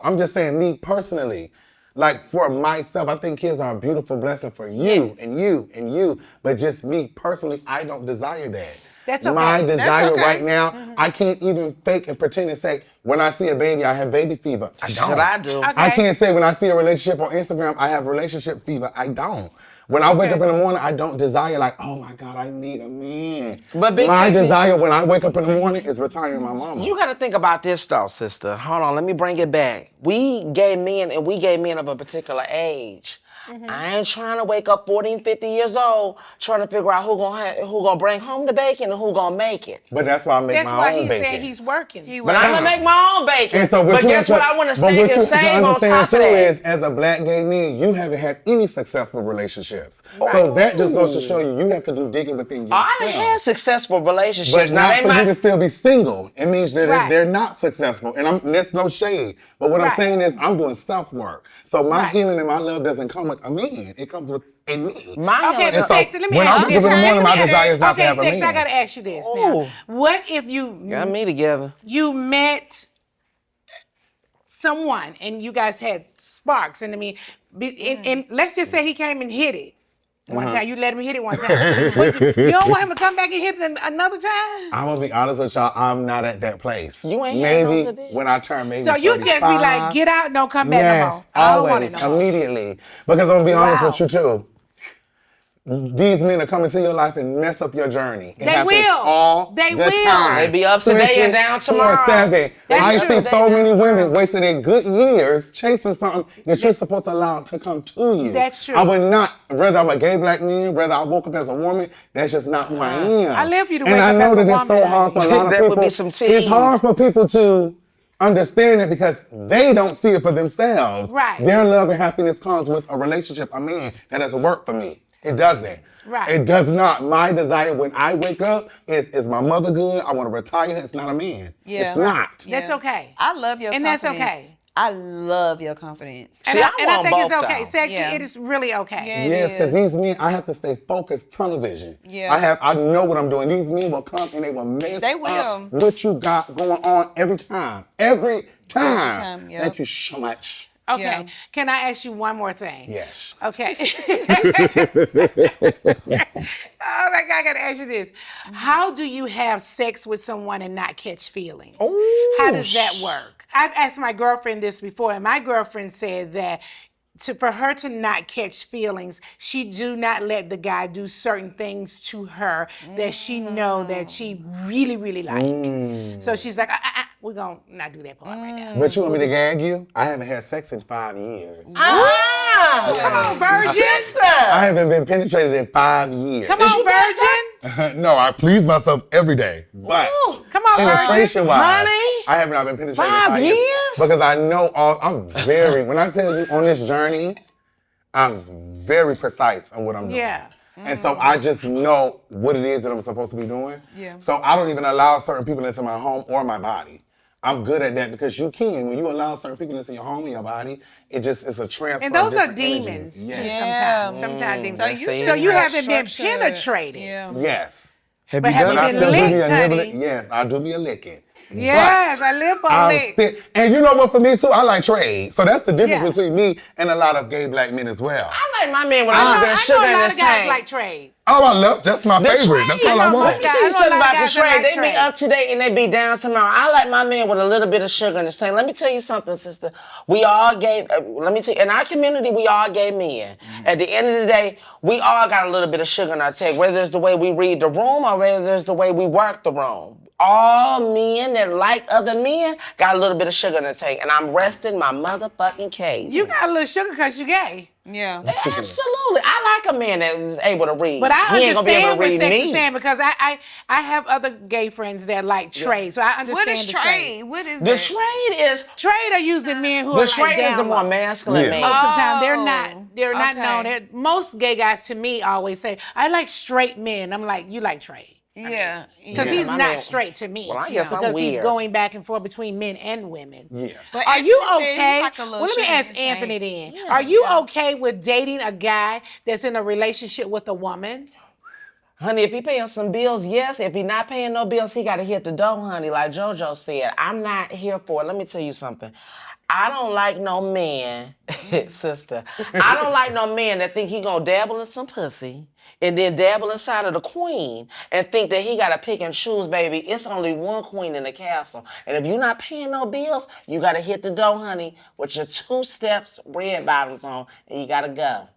I'm just saying me personally. Like for myself, I think kids are a beautiful blessing for you and you and you. But just me personally, I don't desire that. That's okay. My That's desire okay. right now, I can't even fake and pretend and say, when I see a baby, I have baby fever. I don't. Shit, I do. Okay. I can't say when I see a relationship on Instagram, I have relationship fever. I don't. When I wake up in the morning, I don't desire like, oh my God, I need a man. But Big my Sexy- desire when I wake up in the morning is retiring my mama. You gotta think about this though, sister. Hold on, let me bring it back. We gay men of a particular age. I ain't trying to wake up 40 and 50 years old trying to figure out who gonna bring home the bacon and who gonna make it. But that's why I make That's my why own he bacon. said he's working. But I'm gonna make my own bacon. And so But you guess have what? to- I wanna but stake what and you save on understand top of too that. is, as a black gay man, you haven't had any successful relationships. So that just goes to show you have to do digging within yourself. I done had successful relationships. But now not they for you might to still be single. It means that Right. they're not successful. And that's no shade. But what I'm Right. saying is I'm doing self-work. So my Right. healing and my love doesn't come with a man. It comes with a me. my Okay, And but so Sexy, let me when ask I you wake this. up in the morning, my Okay, desire is not to have a Sexy, man. I gotta ask you this Ooh. now. What if you got me together. you met someone and you guys had sparks, and I mean, and let's just say he came and hit it one time. You let him hit it one time. But you don't want him to come back and hit it another time? I'm gonna be honest with y'all, I'm not at that place. You ain't had no maybe good dick. when I turn maybe So you just be 35, like, get out, don't come back no yes, more. I don't want always, it no more. immediately. Because I'm gonna be honest Wow. with you too. These men are coming to your life and mess up your journey. It They happens will. all They the will. time. They be up today and down tomorrow. 24/7. That's I true. see so many women wasting their good years chasing something that you're supposed to allow to come to you. That's true. I would not, whether I'm a gay black man, whether I woke up as a woman, that's just not who I am. I live for you to and wake I up know as a that it's woman, so hard for a honey. lot of That people. would be some It's tease. hard for people to understand it because they don't see it for themselves. Right. Their love and happiness comes with a relationship, a man that doesn't work for me. It doesn't. Right. It does not. My desire when I wake up is my mother good? I want to retire. It's not a man. Yeah. It's not. That's okay. I love your And that's confidence. okay. I love your confidence. See, and I I want think it's both, okay. though. Sexy, Yeah. it is really okay. Yeah. It Yes, because is. these men, I have to stay focused, tunnel vision. Yeah. I know what I'm doing. These men will come and they will mess They will. up what you got going on every time. Every time. time, yep. Thank you so much. Okay. Yeah. Can I ask you one more thing? Yes. Okay. Oh my God, I gotta ask you this. How do you have sex with someone and not catch feelings? How does that work? I've asked my girlfriend this before, and my girlfriend said that for her to not catch feelings, she do not let the guy do certain things to her that she know that she really, really like. So she's like, we're gonna not do that part right now. But you want me to gag you? I haven't had sex in 5 years. Come on, virgin. Sister! I haven't been penetrated in 5 years. Come on, virgin. No, I please myself every day. But Come on, virgin. penetration-wise, Honey? I have not been penetrated in 5 5 years. years? Because I know when I tell you on this journey, I'm very precise on what I'm doing. Yeah. And so I just know what it is that I'm supposed to be doing. Yeah. So I don't even allow certain people into my home or my body. I'm good at that because you can. When you allow certain people into your home and your body, it's a transfer. And those of are different demons energies. too. Yes. Sometimes demons. So So you just haven't been structured. penetrated. Yeah. Yes. Have But you have done you I been still do me licked, a nibble- honey? Yes, I do me a licking. Yes, But I live for I'm lick. still- and you know what, for me too, I like trade. So that's the difference Yeah. between me and a lot of gay black men as well. I like my man with a I little know, bit I of know sugar a in lot his of guys tank. like trade. Oh, I love, that's my The favorite. That's all I know want. most Let me guys- tell you I know a something lot of about the guys that trade. like They trade. be up today and they be down tomorrow. I like my man with a little bit of sugar in his tank. Let me tell you something, sister. We all gay. Let me tell you, in our community, we all gay men. At the end of the day, we all got a little bit of sugar in our tank. Whether it's the way we read the room or whether it's the way we work the room. All men that like other men got a little bit of sugar in the tank, and I'm resting my motherfucking case. You got a little sugar because you gay. Yeah. Absolutely. I like a man that is able to read. But I he ain't gonna be able understand to what read sex is me. saying because I have other gay friends that like trade, so I understand What is the trade? What is The that? trade is Trade are usually men who the are like trade is the down more low. masculine Yeah. man. Most of the time, they're not okay. known. Most gay guys to me always say, I like straight men. I'm like, you like trade. Yeah. Because Yeah, he's my not man- straight to me. Well, I guess I'm because he's weird. going back and forth between men and women. Yeah. But Are you Anthony said he okay? like a little Well, let me sugar ask and Anthony tank. then. Are you okay with dating a guy that's in a relationship with a woman? Honey, if he paying some bills, yes. If he not paying no bills, he got to hit the door, honey. Like JoJo said, I'm not here for it. Let me tell you something. I don't like no man, sister. I don't like no man that think he gonna dabble in some pussy and then dabble inside of the queen and think that he gotta pick and choose, baby. It's only one queen in the castle. And if you're not paying no bills, you gotta hit the door, honey, with your 2 steps red bottoms on, and you gotta go.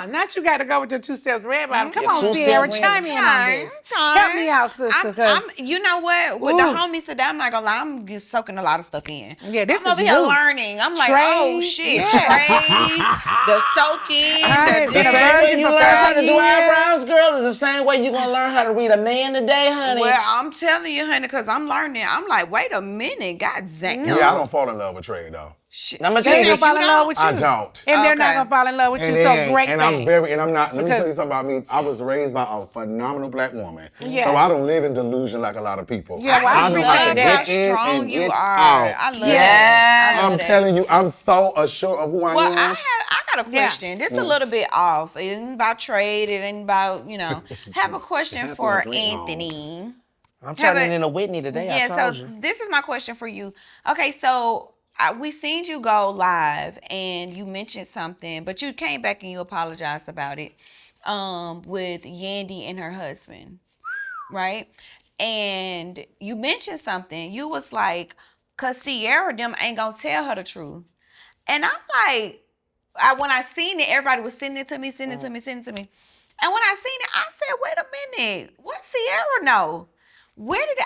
Not you got to go with your 2 steps red bottom. Come Your on, 2 Sierra, step chime red- in on this. Help me out, sister. You know what? With the Ooh. homies today, I'm not gonna lie, I'm just soaking a lot of stuff in. Yeah, this I'm over is here new. learning. I'm like, Trade, oh shit, yeah. trade, the soaking, Hey, the The been a same way virgin you for learn how to 30 do years. eyebrows, girl, is the same way you gonna learn how to read a man today, honey. Well, I'm telling you, honey, because I'm learning. I'm like, wait a minute, god damn. Yeah, I don't fall in love with trade though. Shit. I'm gonna They tell ain't you gonna fall in love with you. I don't. And they're not Okay. gonna fall in love with you. And So they ain't. great And thing. I'm not. Let me tell you Because- something about me. I was raised by a phenomenal black woman. Yeah. So I don't live in delusion like a lot of people. Yeah, well, I know appreciate how to that. get in How strong and you get are. out. I love Yes. that. I love I'm that. telling you, I'm so assured of who I Well, am. I got a question. This is a little bit off. It ain't about trade. It ain't about, have a question Have for a drink, Mom. Anthony. I'm turning into Whitney today, Yeah, I so told you. this is my question for you. Okay, so we seen you go live and you mentioned something, but you came back and you apologized about it with Yandy and her husband, right? And you mentioned something. You was like, cause Sierra them ain't gonna tell her the truth. And I'm like, when I seen it, everybody was sending it to me. And when I seen it, I said, wait a minute, what Sierra know? Where did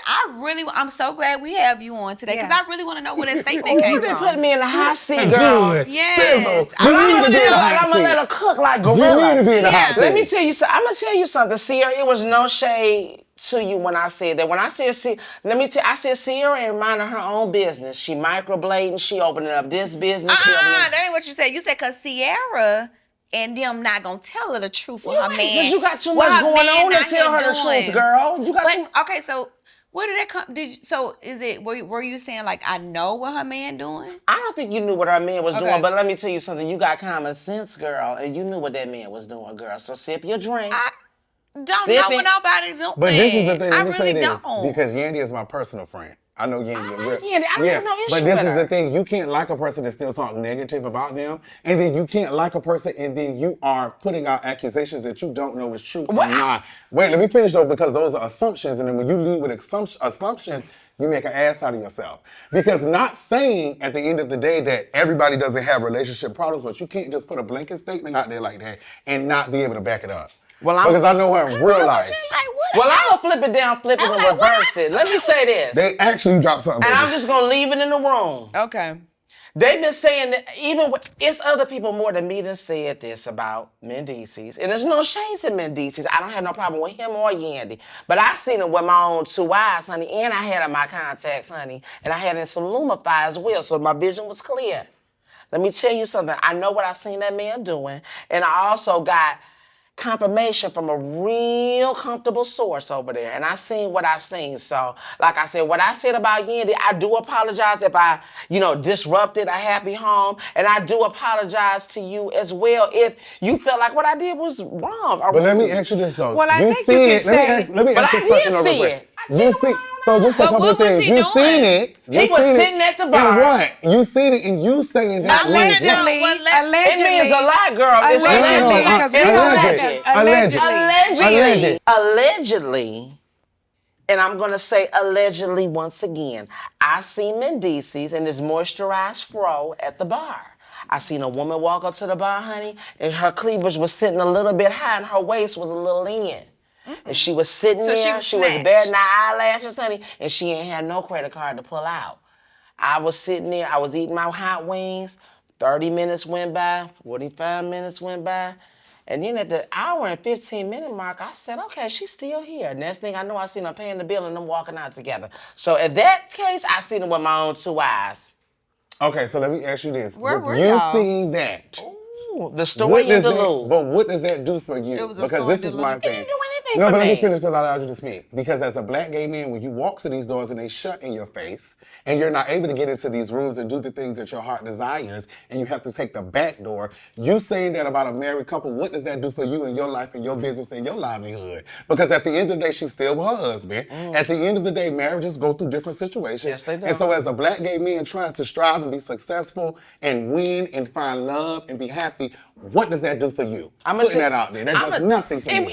I'm so glad we have you on today because I really want to know where that statement came They from. put me in the hot seat, girl. Good. Yes. Sizzle. You need to be in the hot I'm gonna let her seat. cook like You gorilla. need to be in the hot seat. Let me tell you something. I'm gonna tell you something, Sierra. It was no shade to you when I said that. When I said, I said Sierra ain't minding her own business. She microblading. She opening up this business. That ain't what you said. You said because Sierra and them not gonna tell her the truth for her man. Because you got too what much her going man on to out tell her here the doing. truth, girl. You got too. But okay, so where did that come? So is it? Were you saying like I know what her man doing? I don't think you knew what her man was Okay. doing, but let me tell you something. You got common sense, girl, and you knew what that man was doing, girl. So sip your drink. I don't Sip know it. what nobody's doing. But this is the thing. I Let me really say this don't. because Yandy is my personal friend. I know Yandy. I like Yandy. I don't have no issue But this with is her. the thing. You can't like a person and still talk negative about them, and then you can't like a person and then you are putting out accusations that you don't know is true or not. Wait, let me finish though because those are assumptions, and then when you lead with assumptions, you make an ass out of yourself. Because not saying at the end of the day that everybody doesn't have relationship problems, but you can't just put a blanket statement out there like that and not be able to back it up. Because I know her in real life. Well, I'm gonna flip it down, flip it, and reverse it. Let me say this. They actually dropped something. And I'm just gonna leave it in the room. Okay. They've been saying that it's other people more than me that said this about Mendeecees. And there's no shade to Mendeecees. I don't have no problem with him or Yandy. But I seen him with my own 2 eyes, honey, and I had in my contacts, honey. And I had in some Lumify as well, so my vision was clear. Let me tell you something. I know what I seen that man doing. And I also got confirmation from a real comfortable source over there. And I seen what I seen. So, like I said, what I said about Yandy, I do apologize if I, disrupted a happy home. And I do apologize to you as well if you felt like what I did was wrong. But let me ask you this though. Well, I think you seen can it. say- Let me But ask I this question did over see quick. it. I seen it. So just a But couple what of was things. he You doing? seen it. He was sitting at the bar. And what? You seen it and you saying that Allegedly, It means a lot, girl. It's Allegedly, alleged. because we It's don't alleged. Allegedly. Allegedly, and I'm gonna say allegedly once again, I seen Mendeecees and his moisturized fro at the bar. I seen a woman walk up to the bar, honey, and her cleavage was sitting a little bit high and her waist was a little in. And she was sitting So there, she was batting her snatched. eyelashes, honey, and she ain't had no credit card to pull out. I was sitting there, I was eating my hot wings, 30 minutes went by, 45 minutes went by. And then at the hour and 15-minute mark, I said, okay, she's still here. Next thing I know, I seen her paying the bill and them walking out together. So in that case, I seen it with my own 2 eyes. Okay, so let me ask you this. Where With were you y'all? seeing that, Ooh, the story in Duluth. but what does that do for you? It was a Because story this in is my Duluth. It thing. didn't do anything No, for but let me me. finish because I allowed you to speak. Because as a black gay man, when you walk to these doors and they shut in your face, and you're not able to get into these rooms and do the things that your heart desires, and you have to take the back door, you saying that about a married couple, what does that do for you in your life and your business and your livelihood? Because at the end of the day, she's still with her husband. At the end of the day, marriages go through different situations. Yes, they do. And so as a black gay man trying to strive and be successful and win and find love and be happy, what does that do for you? Putting that out there. That does nothing for me.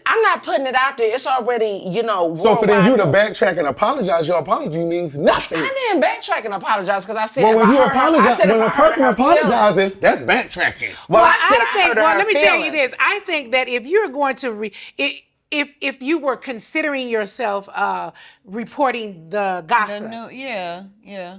I'm not putting it out there. It's already, So for then you to worldwide. backtrack and apologize, your apology means nothing. I didn't backtrack and apologize because I said Well, if when I you hurt her- I apologize, said if when I a hurt person her feelings- apologizes, that's backtracking. Well, Well, I said I think. hurt Well, her let me tell you feelings. this. I think that if you're going to if you were considering yourself reporting the gossip, Yeah.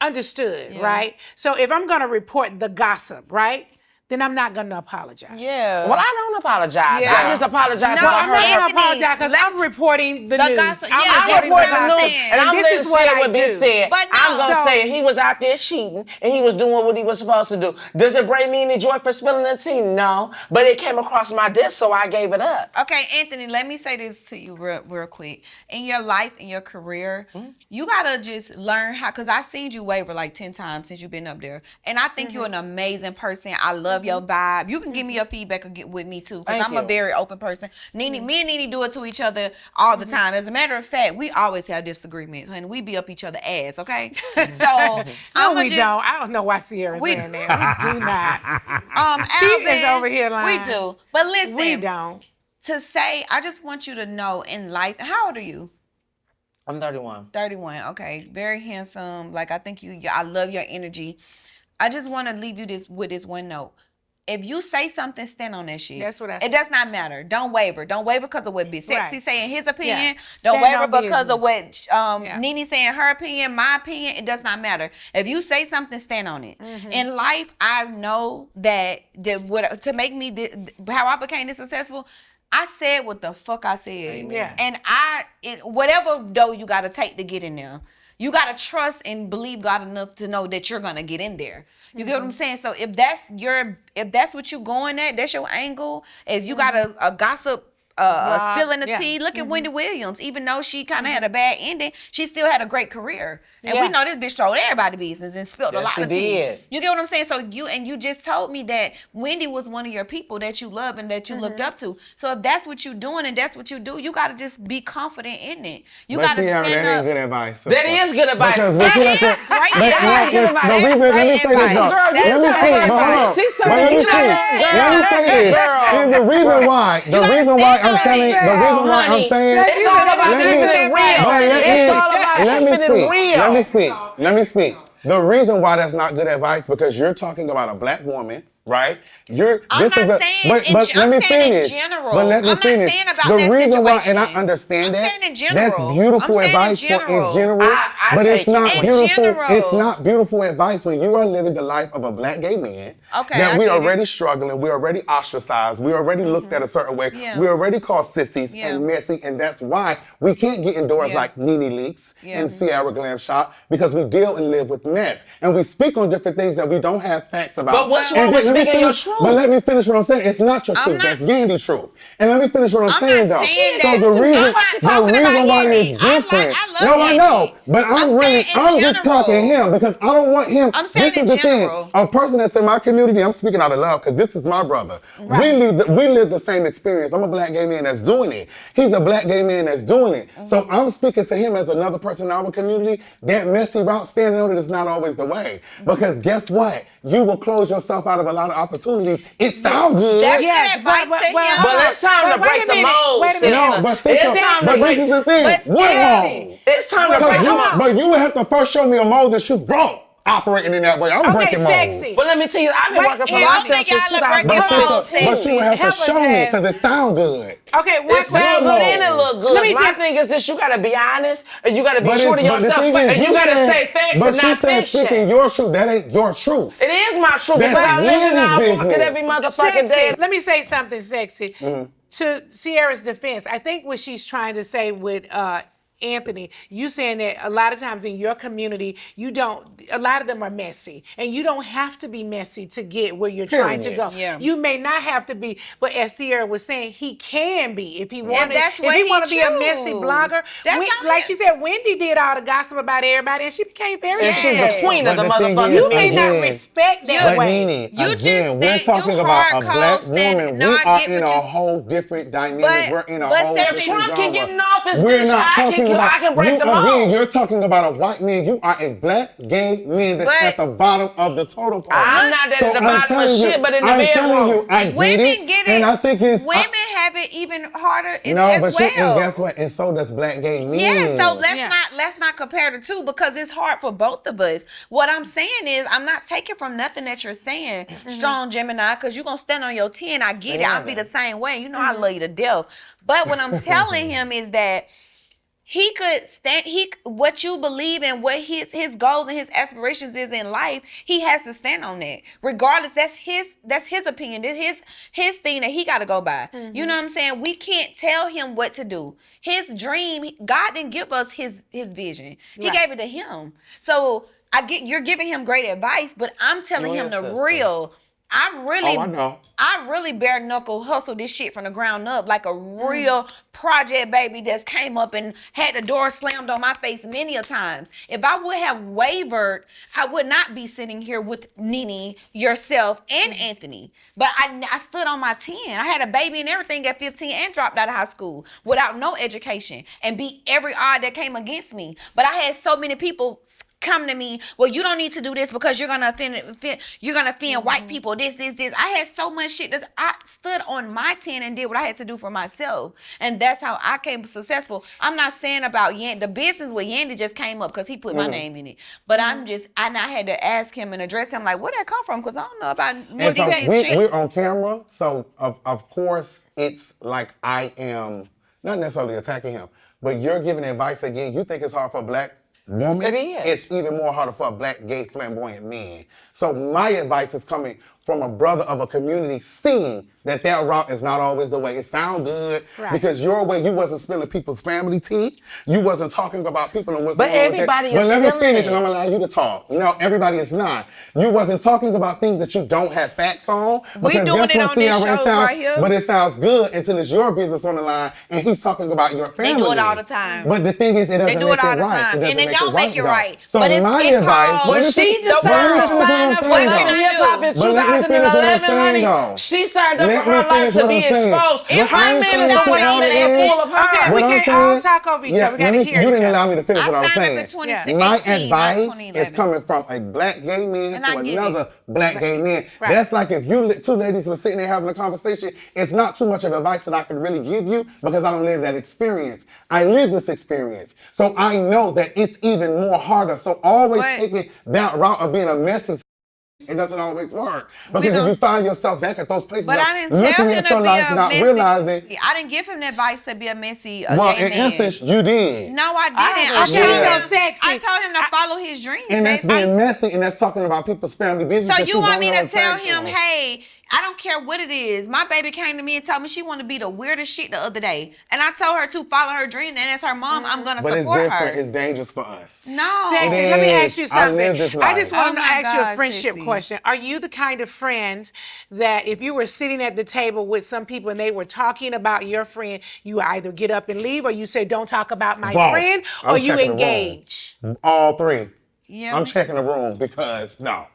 understood, right? So if I'm going to report the gossip, right, then I'm not going to apologize. Yeah. Well, I don't apologize. Yeah. I just apologize. No, for I'm her not going to Anthony, apologize because let- I'm reporting the The news. gossip, I'm yeah, I'm reporting reporting the the gossip. news, and I'm this letting is what say I what be do. said. But no. I'm gonna So- say he was out there cheating and he was doing what he was supposed to do. Does it bring me any joy for spilling the tea? No, but it came across my desk, so I gave it up. Okay, Anthony, let me say this to you real quick. In your life, in your career, you gotta just learn how, because I seen you waver like 10 times since you've been up there. And I think you're an amazing person. I love your vibe. You can give me your feedback or get with me too, because Thank I'm a you. very open person. Me and Nene do it to each other all the time. As a matter of fact, we always have disagreements, and we be up each other's ass, okay? So No, I'ma we just, don't. I don't know why Sierra's We- saying that. We do not. She is Alvin, over here lying. We do. But listen, We don't. to say, I just want you to know in life, how old are you? I'm 31. 31. Okay, very handsome. Like, I think I love your energy. I just want to leave you with this one note. If you say something, stand on that shit. That's what I It said. does not matter. Don't waver. Don't waver because of what Big Sexy Right. say in his opinion. Yeah. Don't Stand waver on because of what Yeah. Nene say in her opinion, my opinion. It does not matter. If you say something, stand on it. In life, I know that to make me how I became this successful, I said what the fuck I said. Yeah. And whatever dough you got to take to get in there, you got to trust and believe God enough to know that you're going to get in there. You get what I'm saying? So if that's what you're going at, that's your angle. If you got a gossip spilling the yeah. tea, look at Wendy Williams. Even though she kind of had a bad ending, she still had a great career. And we Yeah. know this bitch told everybody business and spilled a Yes, lot she of tea. did. You get what I'm saying? So you just told me that Wendy was one of your people that you love and that you looked up to. So if that's what you're doing and that's what you do, you got to just be confident in it. You got to Sierra, stand that up. ain't good advice. That is good advice. Because That what you is have to- great but- advice. but- advice. the reason- let me That's say great this though. Girl, you Let me said say, that but hold advice. on. See But something let me you know say, that, let me say this. girl. Is the reason why, the reason why I'm telling, the reason why I'm Honey, saying, it's all about let me- keeping it real. but let It's me- all about let me keeping it speak. real. Let me speak. Let me speak. The reason why that's not good advice because you're talking about a black woman, right? I'm not saying but in let I'm me saying in finish. general. But let me I'm not finish. saying about the that reason why, and I situation. understand I'm that. saying in general. That's beautiful I'm saying in advice for in general. general. I but take it's not it. In beautiful. general. It's not beautiful advice when you are living the life of a black gay man. Okay, That I we get it. already struggling. We're already ostracized. We're already looked at a certain way. Yeah. We're already called sissies Yeah. and messy, and that's why we can't get indoors Yeah. like Nene Leaks Yeah. and Sierra Glam Shop because we deal and live with mess. And we speak on different things that we don't have facts about. But what's And wrong with let me speaking your finish- truth? But let me finish what I'm saying. It's not your I'm truth. not- That's Yandy's truth. And let me finish what I'm I'm saying, not though. saying So that. the reason, I'm not talking the reason about why Yandy. it's different. I love no, I Yandy. know. But I'm I'm saying in I'm just general. talking him because I don't want him. I'm saying this in is the general. thing. A person that's in my community, I'm speaking out of love because this is my brother. We live the same experience. I'm a black gay man that's doing it. He's a black gay man that's doing it. So I'm speaking to him as another person in our community. That messy route standing on it is not always the way. Because guess what? You will close yourself out of a lot of opportunities. It sounds good. That's Yes, good advice but- to well, him. But it's time to Wait a break the minute. mold, Wait a minute. sister. No, but It's sister, time to but break. this is the thing. But What Sierra- wrong? It's time to break Because the mold. but you would have to first show me a mold that she's broke. operating in that way. I'm Okay, breaking sexy. modes. But let me tell you, I've been Wait, working for and myself y'all since are breaking modes, 2015. But you would have Help to us, show me Taz. because it sounds good. Okay, It sound good and it look good. Let me My just- thing is this: you gotta be honest, and you gotta be But true to the yourself, thing is, and you gotta said- stay facts but and you not said speaking fiction. your truth. That ain't your truth. It is my truth That's because I live and I Wendy's walk it business. every motherfucking day. Let me say something sexy. Mm-hmm. To Sierra's defense, I think what she's trying to say with Anthony, you saying that a lot of times in your community, a lot of them are messy. And you don't have to be messy to get where you're trying to go. Yeah. You may not have to be, but as Sierra was saying, he can be. If he wanted, that's if what he he want to be a messy choose. blogger, That's how like she said, Wendy did all the gossip about everybody and she became very And she's the successful. queen of the But the thing motherfucking is, You may not again, respect that But way. Nene, You just again, we're stand- talking you about a hardcore black stand- woman. no, We I are get in what a you- whole different dynamic. But- We're in a but whole Sexy- different Trump can genre. get in office, We're bitch. not I talking can about break you the again. mold. You're talking about a white man. You are a black gay man that's But- at the bottom of the totem pole. I'm not at the I'm bottom of telling shit, you- but in the I'm bedroom. telling you, I get Women it, get it. and I think it's Women have it even harder no, as but well. and guess what? And so does black gay men. Yeah, so let's Yeah. not compare the two because it's hard for both of us. What I'm saying is I'm not taking from nothing that you're saying, strong Gemini, because you're gonna stand on your 10. I get it. I'll be the same way. You know I love you to death. But what I'm telling him is that he could stand what you believe in, what his goals and his aspirations is in life, he has to stand on that. Regardless, that's his opinion. That's his thing that he gotta go by. You know what I'm saying? We can't tell him what to do. His dream, God didn't give us his vision. He Right. gave it to him. So you're giving him great advice, but I'm telling him the real. I know. really bare knuckle hustle this shit from the ground up like a real project baby that's came up and had the door slammed on my face many a times. If I would have wavered, I would not be sitting here with Nene, yourself, and Anthony. But I stood on my 10. I had a baby and everything at 15 and dropped out of high school without no education and beat every odd that came against me. But I had so many people come to me, well, you don't need to do this because you're gonna offend white people. This. I had so much shit that I stood on my 10 and did what I had to do for myself, and that's how I came successful. I'm not saying about the business with Yandy just came up because he put my name in it, but I had to ask him and address him like, where'd that come from? Because I don't know about And so we're on camera, so of course it's like I am not necessarily attacking him, but you're giving advice again. You think it's hard for a black woman? It is. It's even more harder for a black, gay, flamboyant man. So my advice is coming from a brother of a community seeing that route is not always the way. It sounds good because your way, you wasn't spilling people's family tea. You wasn't talking about people and what's But going on with everybody that. is But let me spilling finish it. and I'm gonna allow you to talk. You know, everybody is not. You wasn't talking about things that you don't have facts on. We because doing guess it what, on this Sierra? show Sounds- right here. But it sounds good until it's your business on the line and he's talking about your family. They do it all the time. But the thing is, it doesn't They do make it all the right. time. doesn't And it don't make it though. right. So But my it advice, calls- let When me she finish- let me decided to finish what sign I'm up saying, with Love though. and Hip Hop in But let me finish what I'm 2011, saying, though. honey, she signed up Let for me her life finish to what be I'm saying. exposed. But Her I'm man saying is to the one y'all eating is- that full of her. Okay, we What I'm can't all saying- talk over each other. We let gotta me- hear You each didn't other. allow me to finish I what I was signed up saying. in 2018, My not advice 2011. is coming from a black gay man And to I get another black gay man. Right. That's like if two ladies were sitting there having a conversation, it's not too much of advice that I can really give you because I don't live that experience. I live this experience. So I know that it's even more harder. So always But- taking that route of being a messy, it doesn't always work. Because if gonna- you find yourself back at those places, But of I didn't tell looking him at to your be life, a not messy. realizing, I didn't give him the advice to be a messy well, gay in man. essence, you did. No, I didn't. I I think told so him, sexy. I told him to follow his dreams. And that's Sexy. being messy, and that's talking about people's family business. So that you want don't me know to tell facts him, on. hey, I don't care what it is. My baby came to me and told me she wanted to be the weirdest shit the other day. And I told her to follow her dream. And as her mom, I'm going to But it's support different. her. It's dangerous for us. No. Sexy, It let me is. ask you I something. live this I just life. want Oh to my ask you a God, friendship sissy. question. Are you the kind of friend that if you were sitting at the table with some people and they were talking about your friend, you either get up and leave or you say, don't talk about my Both. friend, I'm or you checking the room. engage? All three. Yeah. I'm checking the room because, no,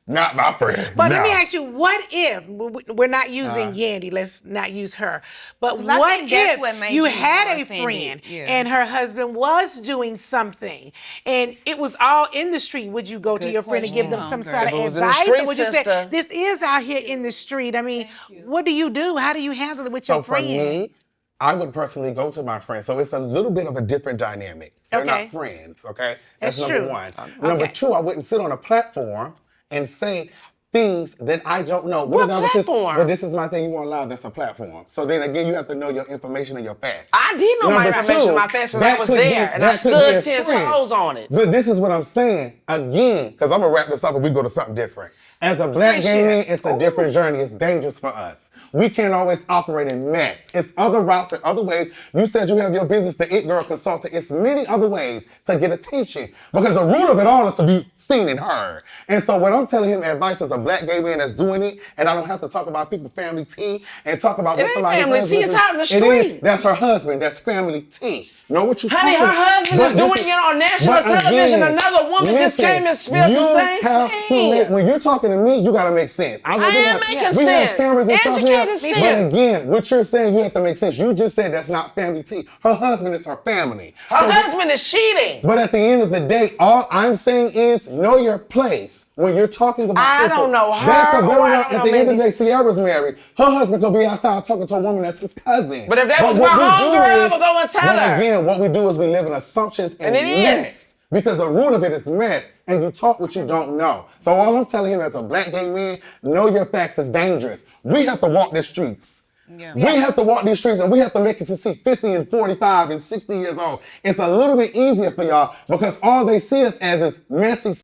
not my friend. But no. let me ask you, what if, we're not using Yandy, let's not use her, but 'Cause I what think that's if what made you you had more a offended. friend Yeah. and her husband was doing something and it was all in the street, would you go to Good your friend and give them question, some sort If of it was in the advice? street, Or would you say, sister. this is out here in the street? I mean, what do you do? How do you handle it with So your for friend? me, I would personally go to my friend. So it's a little bit of a different dynamic. They're Okay. not friends, okay? That's number true. one. Number Okay. two, I wouldn't sit on a platform and say things that I don't know. What about platform? But this is my thing, you won't allow that's a platform. So then again, you have to know your information and your facts. I did know my information, my facts, and I was there, and I stood 10 toes on it. But this is what I'm saying, again, because I'm going to wrap this up and we go to something different. As a black gay man, it's a different journey. It's dangerous for us. We can't always operate in mess. It's other routes and other ways. You said you have your business, the It Girl Consultant. It's many other ways to get attention. Because the root of it all is to be seen and heard. And so what I'm telling him advice as a black gay man that's doing it, and I don't have to talk about people's family tea and talk about what somebody's family tea, it's out in the street. It is. That's her husband. That's family tea. Know what you Honey, her husband is doing it on national television. Another woman just came and spilled the same tea. When you're talking to me, you gotta make sense. I am making sense. We have cameras and stuff here. Educated sense. But again, what you're saying, you have to make sense. You just said that's not family tea. Her husband is her family. Her husband is cheating. But at the end of the day, all I'm saying is know your place. When you're talking about I people, don't know her that could or I at don't the know end of the day, maybe- Sierra's married. Her husband could be outside talking to a woman that's his cousin. But if that was my homegirl, I would go and tell her. Again, what we do is we live in assumptions and it mess. is. Because the root of it is mess, and you talk what you don't know. So all I'm telling him as a black gay man, know your facts is dangerous. We have to walk the streets. Yeah. We have to walk these streets and we have to make it to see 50 and 45 and 60 years old. It's a little bit easier for y'all because all they see us as is messy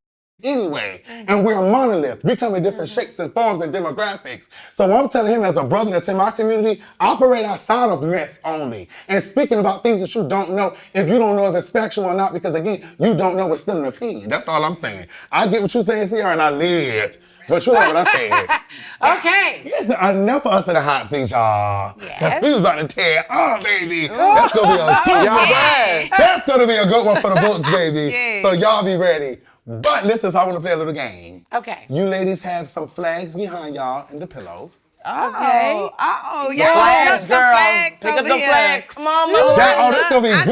anyway. And we're a monolith. We come in different shapes and forms and demographics. So I'm telling him as a brother that's in my community, operate outside of mess only. And speaking about things that you don't know, if you don't know if it's factual or not, because again, you don't know, it's still an opinion. That's all I'm saying. I get what you're saying, Sierra, and I live. But you know what I said. Okay. Listen, enough of us in the hot seat, y'all. Yes. Because we was about to tear up, baby. That's going to be a good one. Yes. That's going to be a good one for the books, baby. Yes. So y'all be ready. But listen, so I want to play a little game. Okay. You ladies have some flags behind y'all in the pillows. Okay. Oh, The y'all flags, look girl. flags Pick up over the here. flag. Come on, mother. This going to be I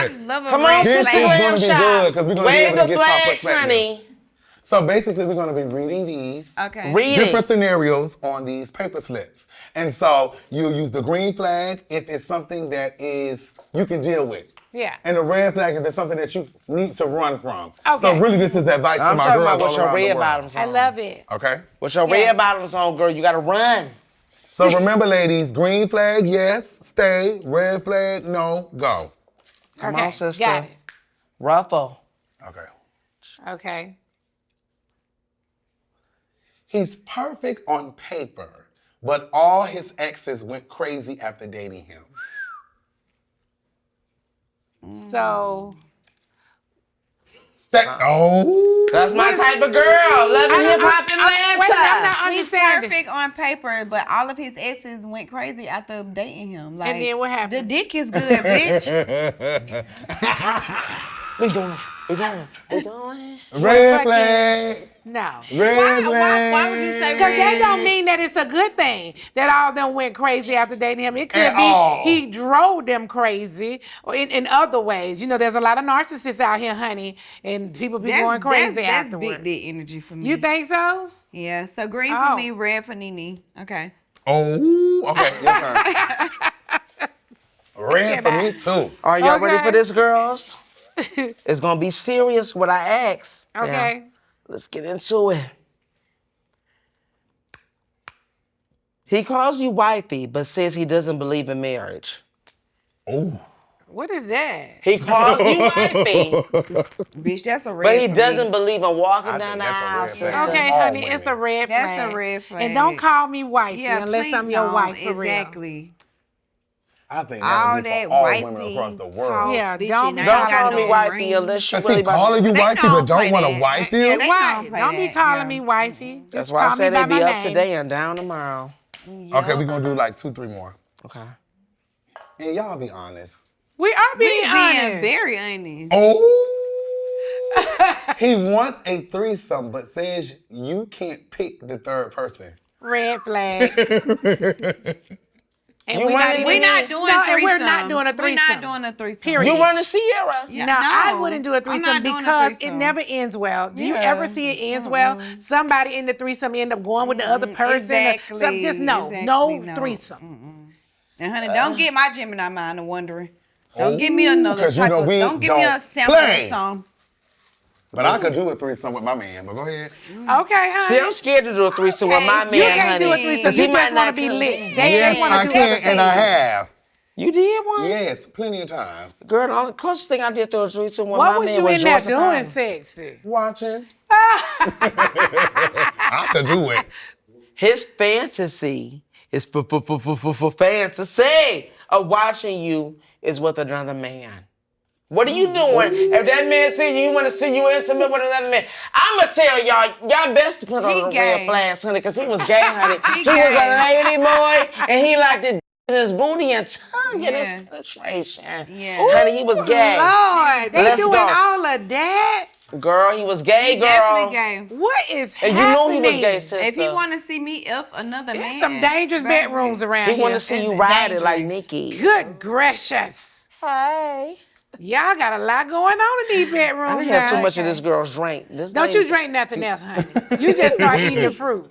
good. love a Come on, red This Sister is flag. gonna Glam be Shop. good, 'cause we're gonna be Wave able to the get top flags, perspective. honey. So basically, we're going to be reading these. Okay. Read Different it. scenarios on these paper slips. And so you use the green flag if it's something that is you can deal with. Yeah. And the red flag if it's something that you need to run from. Okay. So really this is advice to I'm my talking girls about what's all your around the red world. bottoms on. I love it. Okay? With your Yes. red bottoms on, girl, you gotta run. So remember ladies, green flag, yes, stay. Red flag, no, go. Come Okay, on, sister. got it. Ruffle. Okay. Okay. He's perfect on paper, but all his exes went crazy after dating him. So, Oh. That's my type of girl. Loving hip hop in wait, I'm not Atlanta. He's understanding. perfect on paper, but all of his exes went crazy after dating him. Like, And then what happened? The dick is good, bitch. We doing it. We going. We going. Red flag. No. Red flag. why would you say Because that red? don't mean that it's a good thing that all of them went crazy after dating him. It could At be all. he drove them crazy or in other ways. You know, there's a lot of narcissists out here, honey, and people be going crazy that's afterwards. big dick energy for me. You think so? Yeah. So green Oh. for me, red for Nene. Okay. Oh, okay, your turn. Red for me too. Are y'all ready Okay. for this, girls? It's gonna be serious what I ask. Okay. Now, let's get into it. He calls you wifey, but says he doesn't believe in marriage. Oh. What is that? He calls you wifey, Bitch, that's a red but he for doesn't me. believe in walking I down think the that's a aisle, red flag. sister. Okay, all honey, women. it's a red flag. That's a red flag. And don't call me wifey Yeah, unless please I'm your don't. wife for real. Exactly. I think All that that would be for all women wifey across the talk. world. Yeah, bitch, don't and be I Don't ain't got call me no wifey ring. unless you Is really he about calling you They wifey don't but don't play want to that. wife you? Yeah, they Right. don't play Don't be that, calling yeah. me wifey. Just That's why I call said me by they'd be my up name. today and down tomorrow. Okay, we're gonna do like 2-3 more. Okay. And y'all be honest. We are being We honest. being very honest. Oh. He wants a threesome, but says you can't pick the third person. Red flag. And You we're want not, it- even- We're not doing no, threesome. and we're not doing a We're threesome. not doing a threesome. Period. You want to Sierra? Yeah, No, I no. wouldn't do a I'm threesome not doing a because it threesome. never ends well. Do you Yeah. ever see it ends well? Somebody in the threesome end up going with the other person. Exactly. Just no Exactly, no no. threesome. And honey, don't get my Gemini mind to wondering. Don't give me another 'cause you type know of, we don't give me a don't sample play. of song. But I could do a threesome with my man, but go ahead. Okay, honey. See, I'm scared to do a threesome with my man, You can't honey. do a threesome. 'cause You he might just want to not be come lit. in. They want I to do other can, and I things. have. You did one? Yes, plenty of times. Girl, the only closest thing I did to a threesome with What my was man you was in there George doing Apollo. sexy? Watching. I could do it. His fantasy is fantasy of watching you is with another man. What are you doing? If that man see you, he want to see you intimate with another man. I'ma tell y'all best to put on the red flags, honey, because he was gay, honey. He was a lady boy, and he liked to his booty and tongue in his penetration. Yeah. Honey, he was gay. Lord, they Let's doing go. all of that? Girl, he was gay, girl. Definitely gay. What is And happening? you knew he was gay, sister. If he want to see me F another There's man. some dangerous baby. bedrooms around He here. want to see you It's ride it like dangerous. Nikki. Good gracious. Hey. Y'all got a lot going on in these I bedrooms didn't have too now. much of this girl's drink. This Don't lady- you drink nothing else, honey. You just start eating the fruit.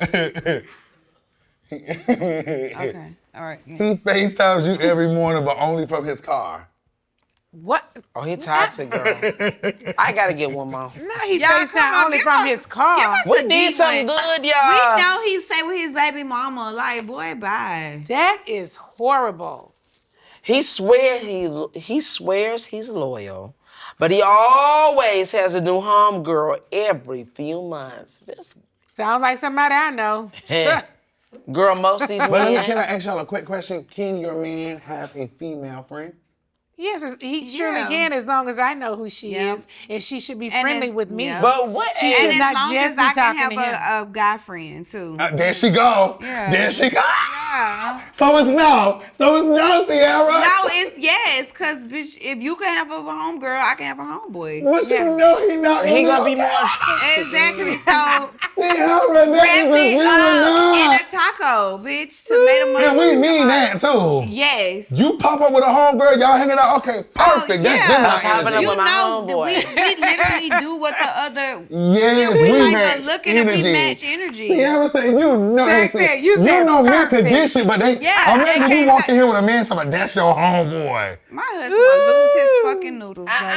Okay. All right. Yeah. He FaceTimes you every morning, but only from his car. What? Oh, he toxic, girl. I gotta get one more. Now he Y'all, come FaceTime on, only give from us- his car. give us We a need deep something one. good, We y'all. know he stay with his baby mama. Like, boy, bye. That is horrible. He swears he's loyal, but he always has a new homegirl every few months. This Sounds like somebody I know. girl, most of these But can I men. ask y'all a quick question? Can your man have a female friend? Yes, he surely Yeah. can as long as I know who she Yeah. is. And she should be And friendly it's- with me. yeah. But what? She age- should And as not long just as be I can talking have to him. a guy friend too. There she go. Yeah. There she go. Yeah. So it's no, Sierra. No, it's yes, cause bitch, if you can have a homegirl, I can have a homeboy. But you know he not He gonna be okay. more interested. Exactly. So Sierra, that wrap is a it up in human. a taco, bitch. Tomato And we mustard. mean that too. Yes. You pop up with a homegirl, y'all hanging out. Okay, perfect. That's yeah. Gemini Popping up energy. with my know, homeboy. we literally do what the other. Yes, We we like match a looking and we energy. match energy. Sierra said, you know, Sexy, you said know men perfect. condition, but they. Yeah, Imagine they you can't walk in touch- here with a man talking about that's your homeboy. My husband would lose his fucking noodles. baby.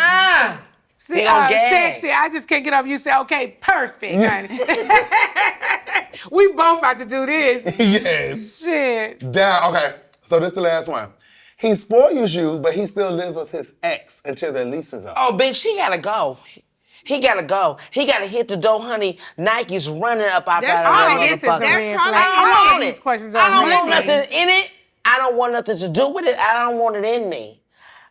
See, He on gag. sexy, I just can't get up. You say, okay, perfect, honey. We both about to do this. Yes. Shit. Down. Okay, so this is the last one. He spoils you, but he still lives with his ex until their lease is up. Oh, bitch, he gotta go. He gotta go. He gotta hit the door, honey. Nike's running up out That's that probably- This is a motherfucker. That's red probably- flag. I don't All want these it. questions I are don't want red. nothing in it. I don't want nothing to do with it. I don't want it in me.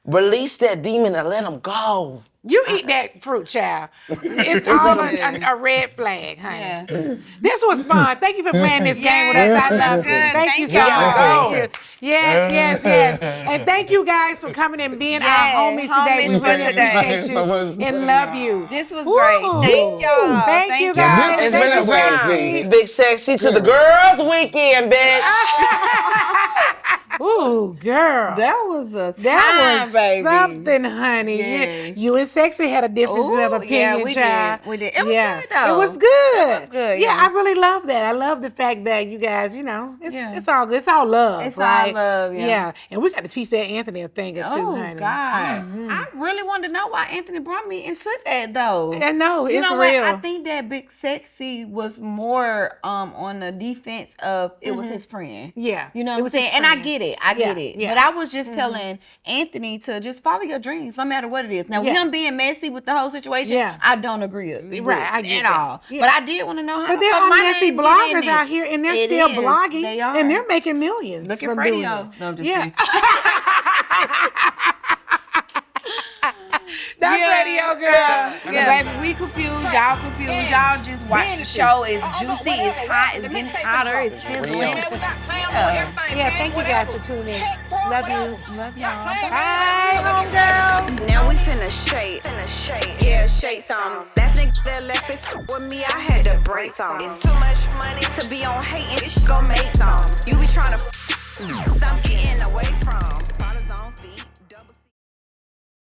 Release that demon and let him go. You eat that fruit, child. It's all a red flag, honey. Yeah. This was fun. Thank you for playing this game with us. I love Good. it. Thank you so Thank much. you. Thank you. Yes. And thank you guys for coming and being our homies today. We homies really for today. appreciate you So much. and love you. This was great. Woo. Thank y'all. Thank you you. guys. It's Thank been a you, time. sexy. It's big sexy to the girls' weekend, bitch. Ooh, girl. That was a time, That was baby. something, honey. Yes. You and Sexy had a difference of Ooh, opinion, yeah, we child. did. We did. It was good, though. It was good. It was good, Yeah, yeah. I really love that. I love the fact that you guys, it's all good. It's all love, It's all right? love, yeah. And we got to teach that Anthony a thing or two, Oh, honey. God. I really wanted to know why Anthony brought me into that, though. I know, You it's know real. what? I think that Big Sexy was more on the defense of it was his friend. Yeah, You know it what I'm was saying? his And I friend. get it. I get it. yeah. But I was just telling Anthony to just follow your dreams, no matter what it is. Now, Yeah. him being messy with the whole situation, Yeah. I don't agree with Right, I get at that. all. Yeah. But I did want to know how But the there fuck are my messy name get in bloggers it. out here, and they're It still is. blogging, They are. and they're making millions. Look at from doing radio. it. No, I'm just Yeah. kidding. That radio girl. Yeah, baby, we confused. Y'all confused. Y'all just watch the show. It's juicy. It's hot. It's getting hotter. It's sizzling. Yeah, thank you guys for tuning in. Love you. Love y'all. Bye, homegirl. Now we finna shake. Yeah, shake some. Last nigga that left his with me, I had to break some. It's too much money to be on hating. Bitch, gon' make some. You be tryna